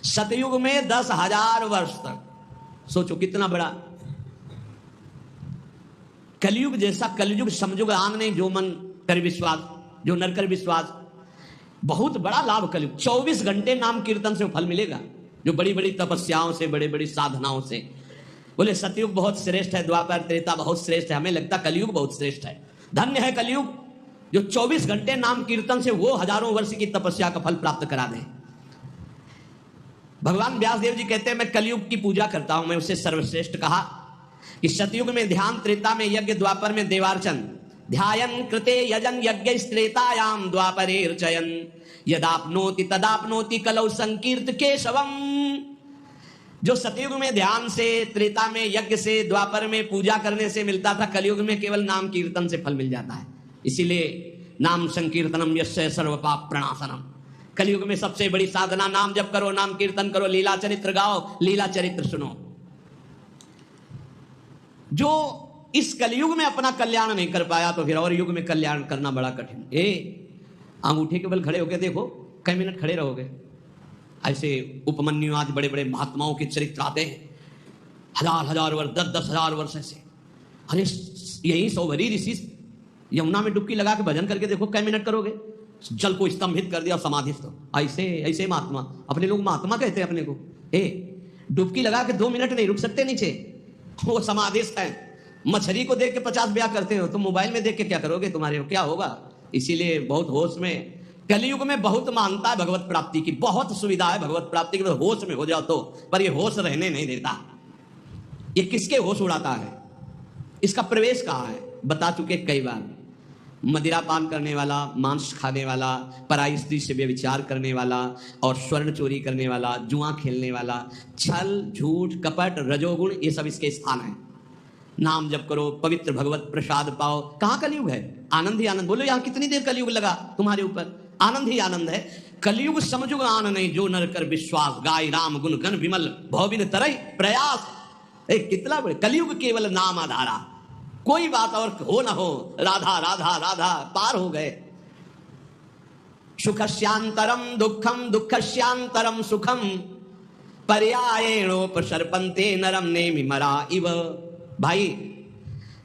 सतयुग में 10,000 वर्ष तक, सोचो कितना बड़ा। कलयुग जैसा कलयुग समझोगे आन नहीं, जो मन कर विश्वास, जो नर कर विश्वास, बहुत बड़ा लाभ कलयुग। 24 घंटे नाम कीर्तन से फल मिलेगा, जो बड़ी बड़ी तपस्याओं से, बड़ी बड़ी साधनाओं से। बोले सतयुग बहुत श्रेष्ठ है, द्वापर त्रेता बहुत श्रेष्ठ है, हमें लगता कलयुग बहुत श्रेष्ठ है। धन्य है कलयुग जो 24 घंटे नाम कीर्तन से वो हजारों वर्ष की तपस्या का फल प्राप्त करा दे। भगवान व्यासदेव जी कहते हैं मैं कलयुग की पूजा करता हूं, मैं उसे सर्वश्रेष्ठ कहा कि सतयुग में ध्यान, त्रेता में यज्ञ, द्वापर में देवार्चन। ध्यायन कृते यजन यज्ञ त्रेतायाम द्वापरेर्चयन यदाप्नोति तदाप्नोति कलौ संकीर्त केशवम। जो सतयुग में ध्यान से, त्रेता में यज्ञ से, द्वापर में पूजा करने से मिलता था, कलयुग में केवल नाम कीर्तन से फल मिल जाता है। इसीलिए नाम संकीर्तनम यस्य सर्व पाप प्रणाशनम। कलयुग में सबसे बड़ी साधना नाम जप करो, नाम कीर्तन करो, लीला चरित्र गाओ, लीला चरित्र सुनो। जो इस कलयुग में अपना कल्याण नहीं कर पाया तो फिर और युग में कल्याण करना बड़ा कठिन। अंगूठे के बल खड़े होके देखो, कई मिनट खड़े रहोगे। ऐसे उपमन्यु आज बड़े बड़े महात्माओं के चरित्र आते हैं, 1000 वर्ष, 10,000 वर्ष ऐसे। अरे यही सौभरी ऋषि यमुना में डुबकी लगा के भजन करके देखो, कई मिनट करोगे, जल को स्तंभित कर दिया, समाधिस्थ। ऐसे ऐसे महात्मा, अपने लोग महात्मा कहते हैं अपने को। डुबकी लगा के 2 मिनट नहीं रुक सकते नीचे, वो समाधिस्थ है। मछली को देख के 50 ब्याह करते हो, तुम मोबाइल में देख के क्या करोगे, तुम्हारे क्या होगा। इसीलिए बहुत होश में, कलयुग में बहुत मानता है भगवत प्राप्ति की, बहुत सुविधा है भगवत प्राप्ति की, होश में हो जाओ तो। पर ये होश रहने नहीं देता। ये किसके होश उड़ाता है, इसका प्रवेश कहाँ है, बता चुके कई बार। मदिरा पान करने वाला, मांस खाने वाला, पराई स्त्री से व्यभिचार करने वाला, और स्वर्ण चोरी करने वाला, जुआ खेलने वाला, छल झूठ कपट रजोगुण, ये सब इसके स्थान है। नाम जप करो, पवित्र भगवत प्रसाद पाओ। कहाँ कलयुग है, आनंद ही आनंद। बोलो यहाँ कितनी देर कलयुग लगा तुम्हारे ऊपर, आनंद ही आनंद है। कलयुग समझो आन नहीं, जो नर कर विश्वास, गाय राम गुण गण विमल भवबिन तरई प्रयास। कितना बड़े कलयुग, केवल नाम आधारा, कोई बात और हो ना हो, राधा राधा राधा, पार हो गए। सुखस्यांतरम दुखम दुखस्यांतरम सुखम पर्यायेणोपसर्पन्ते नरम नेमि मरा इव। भाई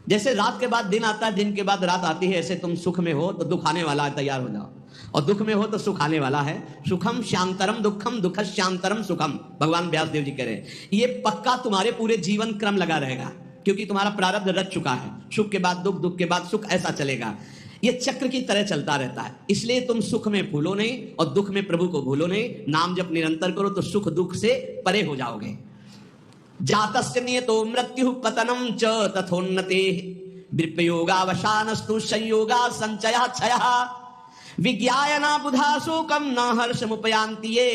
जैसे रात के बाद दिन आता है, दिन के बाद रात आती है, ऐसे तुम सुख में हो तो दुख आने वाला है, तैयार हो जाओ, और दुख में हो तो सुख आने वाला है। सुखम शांतरम दुखम दुखस्यांतरम सुखम, भगवान व्यासदेव जी कह रहे हैं। ये पक्का तुम्हारे पूरे जीवन क्रम लगा रहेगा, क्योंकि तुम्हारा प्रारब्ध रच चुका है। सुख के बाद दुख, दुख के बाद सुख, ऐसा चलेगा। ये चक्र की तरह चलता रहता है। इसलिए तुम सुख में भूलो नहीं और दुख में प्रभु को भूलो नहीं। नाम जब निरंतर करो तो सुख दुख से परे हो जाओगे। जातस्य नियतो मृत्यु पतनम च तथोन्नते विप्रयोगावसानस्तु संयोगा संचया क्षयः विज्ञायना बुधा शोकम न हर्षमुपयान्ति ये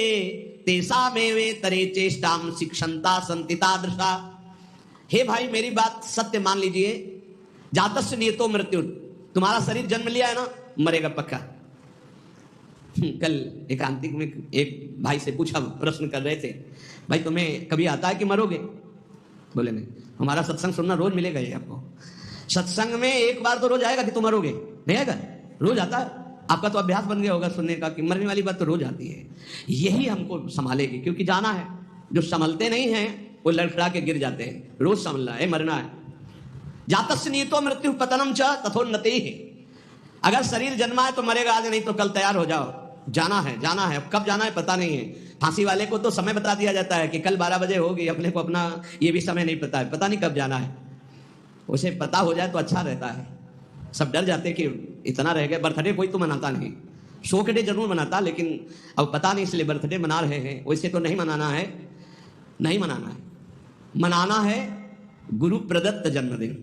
तेषामेवे तरे चेष्टाम शिक्षन्ता सन्ति तादृशा। हे भाई मेरी बात सत्य मान लीजिए। जातस्य नियतो मृत्यु, तुम्हारा शरीर जन्म लिया है ना, मरेगा पक्का। कल एकांतिक में एक भाई से पूछा, प्रश्न कर रहे थे, भाई तुम्हें कभी आता है कि मरोगे? बोले नहीं। हमारा सत्संग सुनना रोज मिलेगा ये आपको। सत्संग में एक बार तो रोज आएगा कि तुम मरोगे, नहीं आएगा? रोज आता है। आपका तो अभ्यास बन गया होगा सुनने का कि मरने वाली बात तो रोज आती है। यही हमको संभालेगी, क्योंकि जाना है। जो संभलते नहीं हैं वो लड़खड़ा के गिर जाते हैं। रोज संभलना है, मरना है। जातस्य नियतो मृत्यु पतनम च तथोन्नति। अगर शरीर जन्मा है तो मरेगा आज, नहीं तो कल तैयार हो जाओ, जाना है। जाना है, कब जाना है पता नहीं है। फांसी वाले को तो समय बता दिया जाता है कि कल 12 बजे होगी, अपने को अपना ये भी समय नहीं पता है, पता नहीं कब जाना है। उसे पता हो जाए तो अच्छा रहता है। सब डर जाते कि इतना रह गया। बर्थडे कोई तो मनाता नहीं, शो के डे जरूर मनाता, लेकिन अब पता नहीं इसलिए बर्थडे मना रहे हैं। वैसे तो नहीं मनाना है, नहीं मनाना है। मनाना है गुरु प्रदत्त जन्मदिन।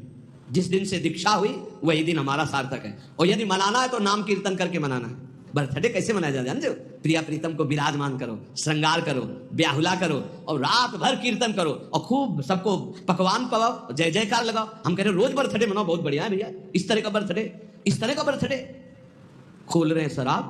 जिस दिन से दीक्षा हुई वही दिन हमारा सार्थक है। और यदि मनाना है तो नाम कीर्तन करके मनाना है। बर्थडे कैसे मनाया जाए जानते हो? प्रिया प्रीतम को विराजमान करो, श्रृंगार करो, ब्याहुला करो और रात भर कीर्तन करो और खूब सबको पकवान पवाओ, जय जयकार लगाओ। हम कह रहे रोज बर्थडे मनाओ, बहुत बढ़िया है भैया। इस तरह का बर्थडे, इस तरह का बर्थडे। खोल रहे हैं शराब,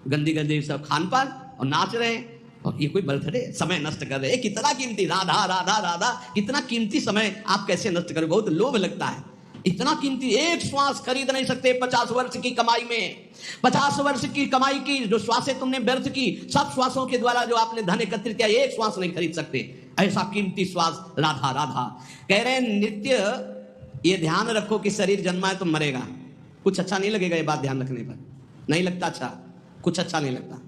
गंदी गंदी सब खान पान और नाच रहे हैं, और ये कोई बर्थडे? समय नष्ट कर रहे हैं। कितना कीमती, राधा राधा राधा, कितना कीमती समय आप कैसे नष्ट करें? बहुत लोभ लगता है। इतना कीमती एक श्वास खरीद नहीं सकते 50 वर्ष की कमाई में। 50 वर्ष की कमाई की जो श्वासें तुमने व्यर्थ की, सब श्वासों के द्वारा जो आपने धन एकत्रित किया, एक श्वास नहीं खरीद सकते। ऐसा कीमती श्वास राधा राधा। कह रहे हैं नित्य ये ध्यान रखो कि शरीर जन्मा है तो मरेगा। कुछ अच्छा नहीं लगेगा ये बात ध्यान रखने पर, नहीं लगता अच्छा, कुछ अच्छा नहीं लगता।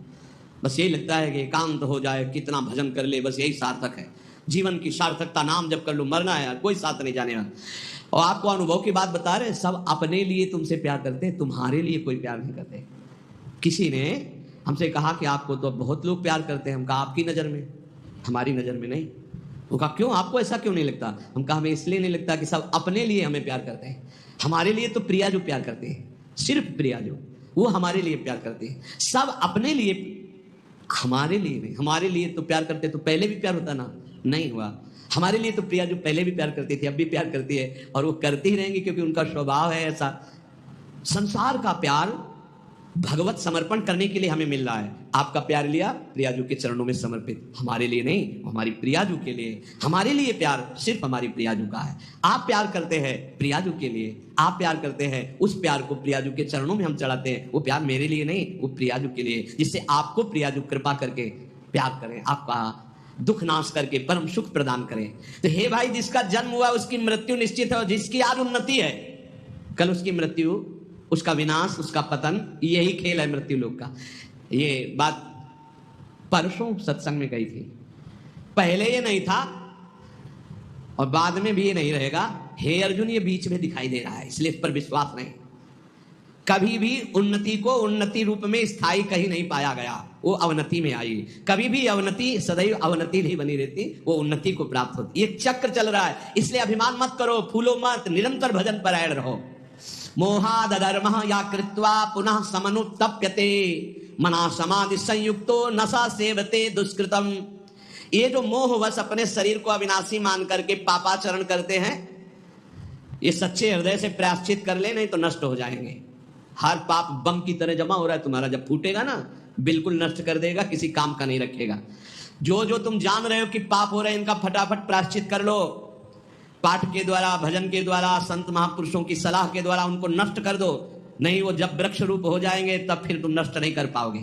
बस यही लगता है कि एकांत हो जाए, कितना भजन कर ले, बस यही सार्थक है जीवन की सार्थकता। नाम जब कर लो, मरना है यार, कोई साथ नहीं जाने वाला। और आपको अनुभव की बात बता रहे, सब अपने लिए तुमसे प्यार करते हैं, तुम्हारे लिए कोई प्यार नहीं करते। किसी ने हमसे कहा कि आपको तो बहुत लोग प्यार करते हैं। हम कहा आपकी नज़र में, हमारी नज़र में नहीं। वो कहा क्यों, आपको ऐसा क्यों नहीं लगता? हम कहा हमें इसलिए नहीं लगता कि सब अपने लिए हमें प्यार करते हैं। हमारे लिए तो प्रिया जो प्यार करते हैं, सिर्फ प्रिया जो, वो हमारे लिए प्यार करती है। सब अपने लिए, हमारे लिए नहीं। हमारे लिए तो प्यार करते तो पहले भी प्यार होता ना, नहीं हुआ। हमारे लिए तो प्रिया जो पहले भी प्यार करती थी, अब भी प्यार करती है, और वो करती ही रहेंगी क्योंकि उनका स्वभाव है ऐसा। संसार का प्यार भगवत समर्पण करने के लिए हमें मिल रहा है। आपका प्यार लिया प्रियाजू के चरणों में समर्पित, हमारे लिए नहीं, हमारी प्रियाजू के लिए। हमारे लिए प्यार सिर्फ हमारी प्रियाजू का है। आप प्यार करते हैं प्रियाजू के लिए, आप प्यार करते हैं, उस प्यार को प्रियाजू के चरणों में हम चढ़ाते हैं। वो प्यार मेरे लिए नहीं, वो प्रियाजू के लिए, जिससे आपको प्रियाजू कृपा करके प्यार करें, आपका दुख नाश करके परम सुख प्रदान करें। तो हे भाई, जिसका जन्म हुआ उसकी मृत्यु निश्चित है, और जिसकी आज उन्नति है कल उसकी मृत्यु, उसका विनाश, उसका पतन। यही खेल है मृत्यु लोक का। ये बात परसों सत्संग में कही थी। पहले ये नहीं था और बाद में भी ये नहीं रहेगा। हे अर्जुन, ये बीच में दिखाई दे रहा है, इसलिए इस पर विश्वास नहीं। कभी भी उन्नति को उन्नति रूप में स्थायी कहीं नहीं पाया गया, वो अवनति में आई। कभी भी अवनति सदैव अवनति नहीं बनी रहती, वो उन्नति को प्राप्त होती। ये चक्र चल रहा है, इसलिए अभिमान मत करो, फूलो मत, निरंतर भजन परायण रहो। मोहाद धर्म या कृत्वा पुनः समनुतप्यते मना समाधि संयुक्तो नशा सेवते दुष्कृतम। ये जो मोहवश अपने शरीर को अविनाशी मान करके पापाचरण करते हैं, ये सच्चे हृदय से प्रायश्चित कर ले, नहीं तो नष्ट हो जाएंगे। हर पाप बम की तरह जमा हो रहा है तुम्हारा, जब फूटेगा ना बिल्कुल नष्ट कर देगा, किसी काम का नहीं रखेगा। जो जो तुम जान रहे हो कि पाप हो रहे हैं, इनका फटाफट प्रायश्चित कर लो। पाठ के द्वारा, भजन के द्वारा, संत महापुरुषों की सलाह के द्वारा उनको नष्ट कर दो। नहीं, वो जब वृक्ष रूप हो जाएंगे तब फिर तुम नष्ट नहीं कर पाओगे।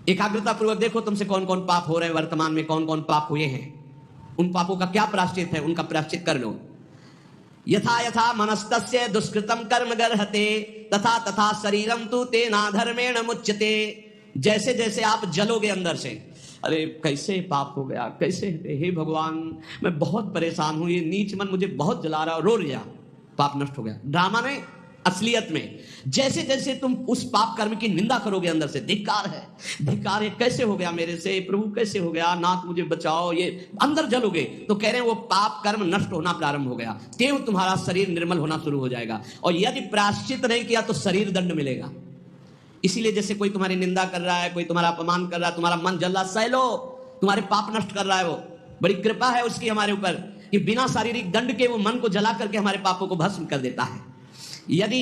एकाग्रता पूर्वक देखो तुमसे कौन कौन पाप हो रहे हैं, वर्तमान में कौन कौन पाप हुए हैं, उन पापों का क्या प्रायश्चित है, उनका प्रायश्चित कर लो। यथा यथा मनस्तस्य दुष्कृतम कर्म गर्हते तथा तथा शरीरम तु तेना धर्मेण मुच्यते। जैसे जैसे आप जलोगे अंदर से, अरे कैसे पाप हो गया, कैसे, हे भगवान मैं बहुत परेशान हूं, ये नीच मन मुझे बहुत जला रहा, रो लिया, पाप नष्ट हो गया। ड्रामा नहीं, असलियत में जैसे जैसे तुम उस पाप कर्म की निंदा करोगे, अंदर से धिक्कार है, कैसे हो गया मेरे से, प्रभु कैसे हो गया, नाथ मुझे बचाओ, ये अंदर जलोगे, तो कह रहे हैं वो पाप कर्म नष्ट होना प्रारंभ हो गया, तेव तुम्हारा शरीर निर्मल होना शुरू हो जाएगा। और यदि प्रायश्चित नहीं किया तो शरीर दंड मिलेगा। इसीलिए जैसे कोई तुम्हारी निंदा कर रहा है, कोई तुम्हारा अपमान कर रहा है, तुम्हारा मन जल रहा, सह लो, तुम्हारे पाप नष्ट कर रहा है, वो बड़ी कृपा है उसकी हमारे ऊपर कि बिना शारीरिक दंड के वो मन को जला करके हमारे पापों को भस्म कर देता है। यदि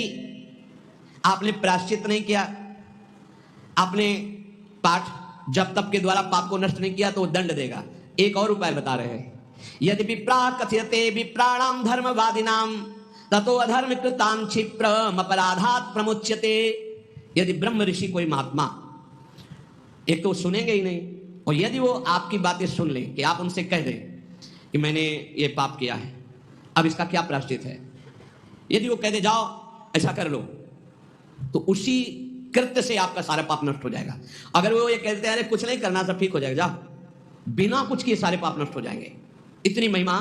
आपने प्रायश्चित नहीं किया, आपने पाठ जप तप के द्वारा पाप को नष्ट नहीं किया, तो वो दंड देगा। एक और उपाय बता रहे हैं, यदि विप्रा कथयते विप्राणाम धर्मवादिनाम ततो अधर्म कृतां क्षिप्रम अपराधात् प्रमुच्यते। यदि ब्रह्म ऋषि कोई महात्मा, एक तो सुनेंगे ही नहीं, और यदि वो आपकी बातें सुन ले कि आप उनसे कह दें कि मैंने ये पाप किया है, अब इसका क्या प्रायश्चित है, यदि वो कह दे जाओ ऐसा कर लो, तो उसी कृत्य से आपका सारा पाप नष्ट हो जाएगा। अगर वो ये कहते हैं अरे कुछ नहीं करना, सब ठीक हो जाएगा, जाओ, बिना कुछ किए सारे पाप नष्ट हो जाएंगे। इतनी महिमा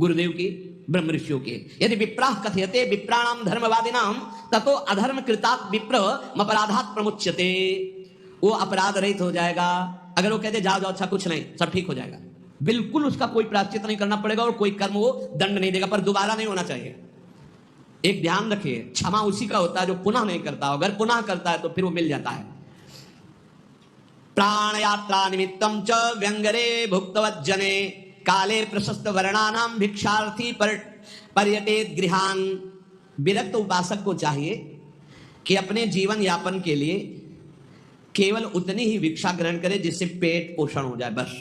गुरुदेव की, ब्रह्म ऋषियों की। यदि विप्राह कथयते विप्राणाम धर्मवादिनाम ततो अधर्म कृतात् विप्र अपराधात् प्रमुच्यते, वो अपराध रहित हो जाएगा। अगर वो कहते जाओ जाओ अच्छा कुछ नहीं, सब ठीक हो जाएगा, बिल्कुल उसका कोई प्रायश्चित नहीं करना पड़ेगा और कोई कर्म वो दंड नहीं देगा, पर दोबारा नहीं होना चाहिए। एक ध्यान रखिए, क्षमा उसी का होता है जो पुनः नहीं करता, अगर पुनः करता है तो फिर वो मिल जाता है। प्राण यात्रा निमित्तम च व्यंगरे भुक्तवज्जने काले प्रशस्त वर्णानाम भिक्षार्थी पर्यटेत गृहान। विरक्त उपासक को चाहिए कि अपने जीवन यापन के लिए केवल उतनी ही भिक्षा ग्रहण करे जिससे पेट पोषण हो जाए, बस।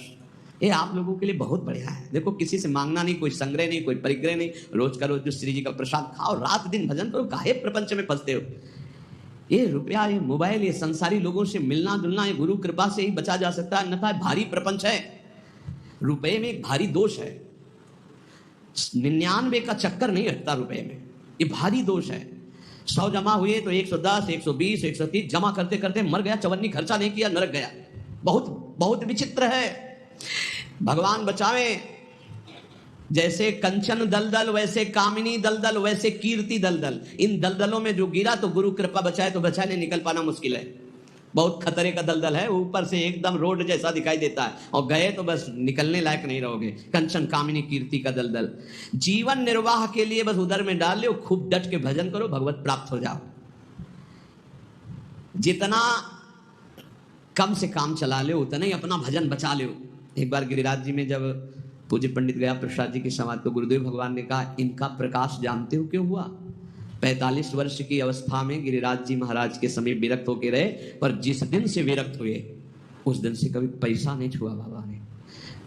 ये आप लोगों के लिए बहुत बढ़िया है। देखो, किसी से मांगना नहीं, कोई संग्रह नहीं, कोई परिग्रह नहीं, रोज का रोज जो श्री जी का प्रसाद खाओ, रात दिन भजन करो, काहे प्रपंच में फंसते हो। ये रुपया, ये मोबाइल, ये संसारी लोगों से मिलना जुलना, ये गुरु कृपा से ही बचा जा सकता है, अन्यथा भारी प्रपंच है। रुपये में एक भारी दोष है, 99 का चक्कर नहीं हटता रुपये में, ये भारी दोष है। 100 जमा हुए तो 110, 120, 130 जमा करते करते मर गया, चवन्नी खर्चा नहीं किया, नरक गया। बहुत बहुत विचित्र है, भगवान बचावे। जैसे कंचन दलदल, वैसे कामिनी दलदल, वैसे कीर्ति दलदल। इन दलदलों में जो गिरा तो गुरु कृपा बचाए, तो बचाए, नहीं निकल पाना मुश्किल है। बहुत खतरे का दलदल है, ऊपर से एकदम रोड जैसा दिखाई देता है, और गए तो बस निकलने लायक नहीं रहोगे। कंचन कामिनी कीर्ति का दलदल। जीवन निर्वाह के लिए बस उधर में डाल लो, खूब डट के भजन करो, भगवत प्राप्त हो जाओ। जितना कम से काम चला लो, उतना ही अपना भजन बचा लो। एक बार गिरिराज जी में जब पूज्य पंडित गया प्रसाद जी की समाधि, तो गुरुदेव भगवान ने कहा, इनका प्रकाश जानते हो क्यों हुआ? 45 वर्ष की अवस्था में गिरिराज जी महाराज के समीप विरक्त होके रहे, पर जिस दिन से विरक्त हुए उस दिन से कभी पैसा नहीं छुआ बाबा ने,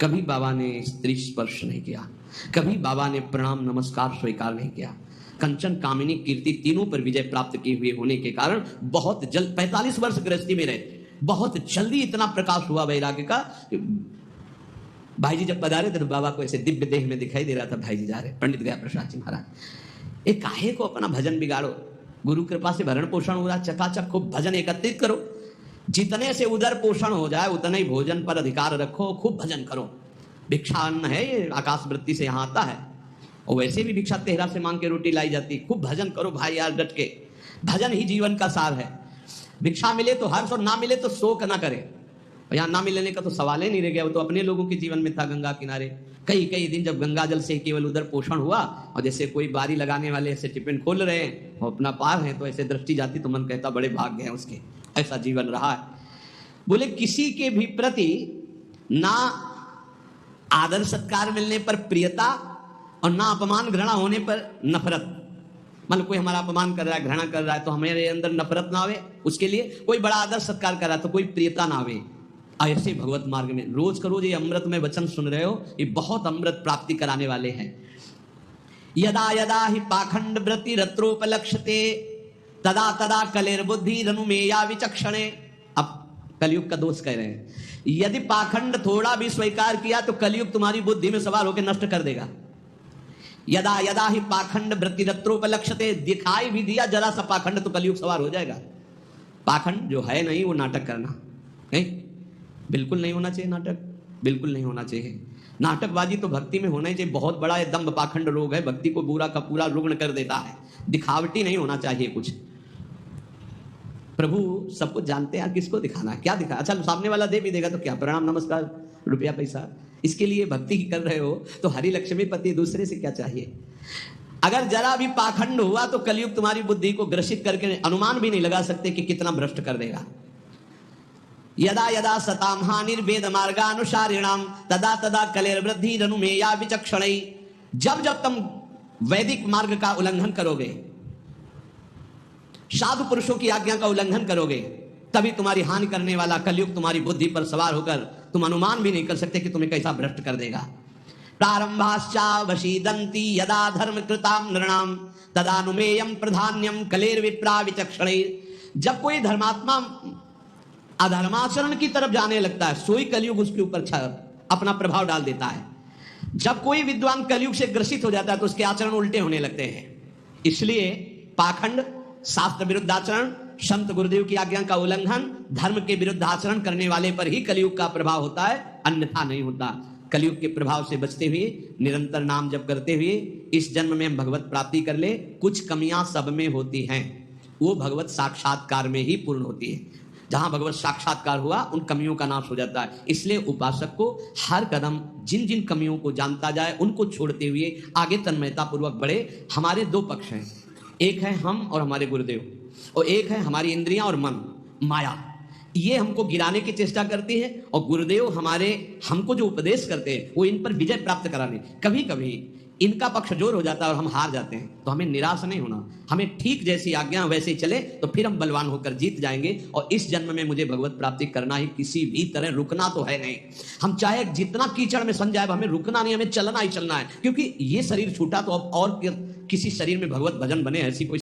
कभी बाबा ने स्त्री स्पर्श नहीं किया, कभी बाबा ने प्रणाम नमस्कार स्वीकार नहीं किया। कंचन कामिनी कीर्ति तीनों पर विजय प्राप्त किए हुए होने के कारण बहुत जल्द 45 वर्ष गृहस्थी में रहे, बहुत जल्दी इतना प्रकाश हुआ वैराग्य का। भाई जी जब पधारे थे तो बाबा को ऐसे दिव्य देह में दिखाई दे रहा था, भाई जी जा रहे, पंडित गया प्रसाद जी महाराज। एक काहे को अपना भजन बिगाड़ो, गुरु कृपा से भरण पोषण हो रहा, चकाचक खूब भजन एकत्रित करो, जितने से उदर पोषण हो जाए उतने ही भोजन पर अधिकार रखो, खूब भजन करो। भिक्षा अन्न है, ये आकाश वृत्ति से यहाँ आता है, और वैसे भी भिक्षा तेहरा से मांग के रोटी लाई जाती। खूब भजन करो भाई यार, डट के। भजन ही जीवन का सार है। भिक्षा मिले तो हर्ष, और ना मिले तो शोक ना करे। यहाँ ना मिलने का तो सवाल ही नहीं रह गया, वो तो अपने लोगों के जीवन में था गंगा किनारे। कई कई दिन जब गंगा जल से केवल उधर पोषण हुआ, और जैसे कोई बारी लगाने वाले ऐसे टिफिन खोल रहे हैं और अपना पार है, तो ऐसे दृष्टि जाती तो मन कहता बड़े भाग्य हैं उसके, ऐसा जीवन रहा है। बोले किसी के भी प्रति ना आदर सत्कार मिलने पर प्रियता, और ना अपमान घृणा होने पर नफरत। मतलब कोई हमारा अपमान कर रहा है, घृणा कर रहा है, तो हमारे अंदर नफरत ना आवे उसके लिए। कोई बड़ा आदर सत्कार कर रहा है तो कोई प्रियता ना आवे। ऐसे भगवत मार्ग में रोज का रोज ये अमृत में वचन सुन रहे हो, ये बहुत अमृत प्राप्ति कराने वाले हैं। यदा यदा ही पाखंड व्रति रत्रोपलक्ष्यते तदा तदा कलेर्बुद्धि रनुमेया विचक्षणे। अब कलयुग का दोष कह रहे हैं, यदि पाखंड थोड़ा भी स्वीकार किया तो कलयुग तुम्हारी बुद्धि में सवार होकर नष्ट कर देगा। यदा यदा ही पाखंड वृत्ति रत्रोपलक्ष्यते, दिखाई भी दिया जरा सा पाखंड तो कलयुग सवार हो जाएगा। पाखंड जो है नहीं वो नाटक करना नहीं, बिल्कुल नहीं होना चाहिए नाटक, बिल्कुल नहीं होना चाहिए। नाटकबाजी तो भक्ति में होना ही चाहिए। बहुत बड़ा ये दंभ पाखंड रोग है, भक्ति को पूरा का पूरा रुग्ण कर देता है। दिखावटी नहीं होना चाहिए कुछ। प्रभु सब कुछ जानते हैं, किसको दिखाना है, क्या दिखा। अच्छा सामने वाला दे भी देगा तो क्या, प्रणाम नमस्कार रुपया पैसा, इसके लिए भक्ति कर रहे हो तो हरि लक्ष्मी पति, दूसरे से क्या चाहिए। अगर जरा भी पाखंड हुआ तो कलयुग तुम्हारी बुद्धि को ग्रसित करके अनुमान भी नहीं लगा सकते कि कितना भ्रष्ट कर देगा। यदा यदा सताम हानिर्वेद मार्गानुसारिणाम तदा तदा कलेर्वृद्धि रनुमेया विचक्षणै। जब जब तुम वैदिक मार्ग का उल्लंघन करोगे, साधु पुरुषों की आज्ञा का उल्लंघन करोगे, तभी तुम्हारी हानि करने वाला कलयुग तुम्हारी बुद्धि पर सवार होकर तुम अनुमान भी नहीं कर सकते कि तुम्हें कैसा भ्रष्ट कर देगा। प्रारंभाश्चावशीदन्ति यदा धर्म कृताम नृणाम तदानुमेयम प्रधान्यम कलेर्विप्रा विचक्षणै। जब कोई धर्मात्मा अधर्माचरण की तरफ जाने लगता है, सोई कलयुग उसके ऊपर अपना प्रभाव डाल देता है। जब कोई विद्वान कलयुग से ग्रसित हो जाता है तो उसके आचरण उल्टे होने लगते हैं। इसलिए पाखंड, शास्त्र विरुद्ध आचरण, संत गुरुदेव की आज्ञा का उल्लंघन, धर्म के विरुद्ध आचरण करने वाले पर ही कलयुग का प्रभाव होता है, अन्यथा नहीं होता। कलयुग के प्रभाव से बचते हुए निरंतर नाम जप करते हुए इस जन्म में हम भगवत प्राप्ति कर ले। कुछ कमियां सब में होती हैं, वो भगवत साक्षात्कार में ही पूर्ण होती है। जहां भगवत साक्षात्कार हुआ उन कमियों का नाश हो जाता है। इसलिए उपासक को हर कदम जिन जिन कमियों को जानता जाए उनको छोड़ते हुए आगे तन्मयता पूर्वक बढ़े। हमारे दो पक्ष हैं, एक है हम और हमारे गुरुदेव, और एक है हमारी इंद्रियां और मन, माया। ये हमको गिराने की चेष्टा करती है, और गुरुदेव हमको जो उपदेश करते हैं वो इन पर विजय प्राप्त कराने। कभी कभी इनका पक्ष जोर हो जाता है और हम हार जाते हैं, तो हमें निराश नहीं होना। हमें ठीक जैसी आज्ञा वैसे ही चले तो फिर हम बलवान होकर जीत जाएंगे। और इस जन्म में मुझे भगवत प्राप्ति करना ही, किसी भी तरह रुकना तो है नहीं। हम चाहे जितना कीचड़ में सन जाए, हमें रुकना नहीं, हमें चलना ही चलना है। क्योंकि ये शरीर छूटा तो अब और किसी शरीर में भगवत भजन बने, ऐसी कोई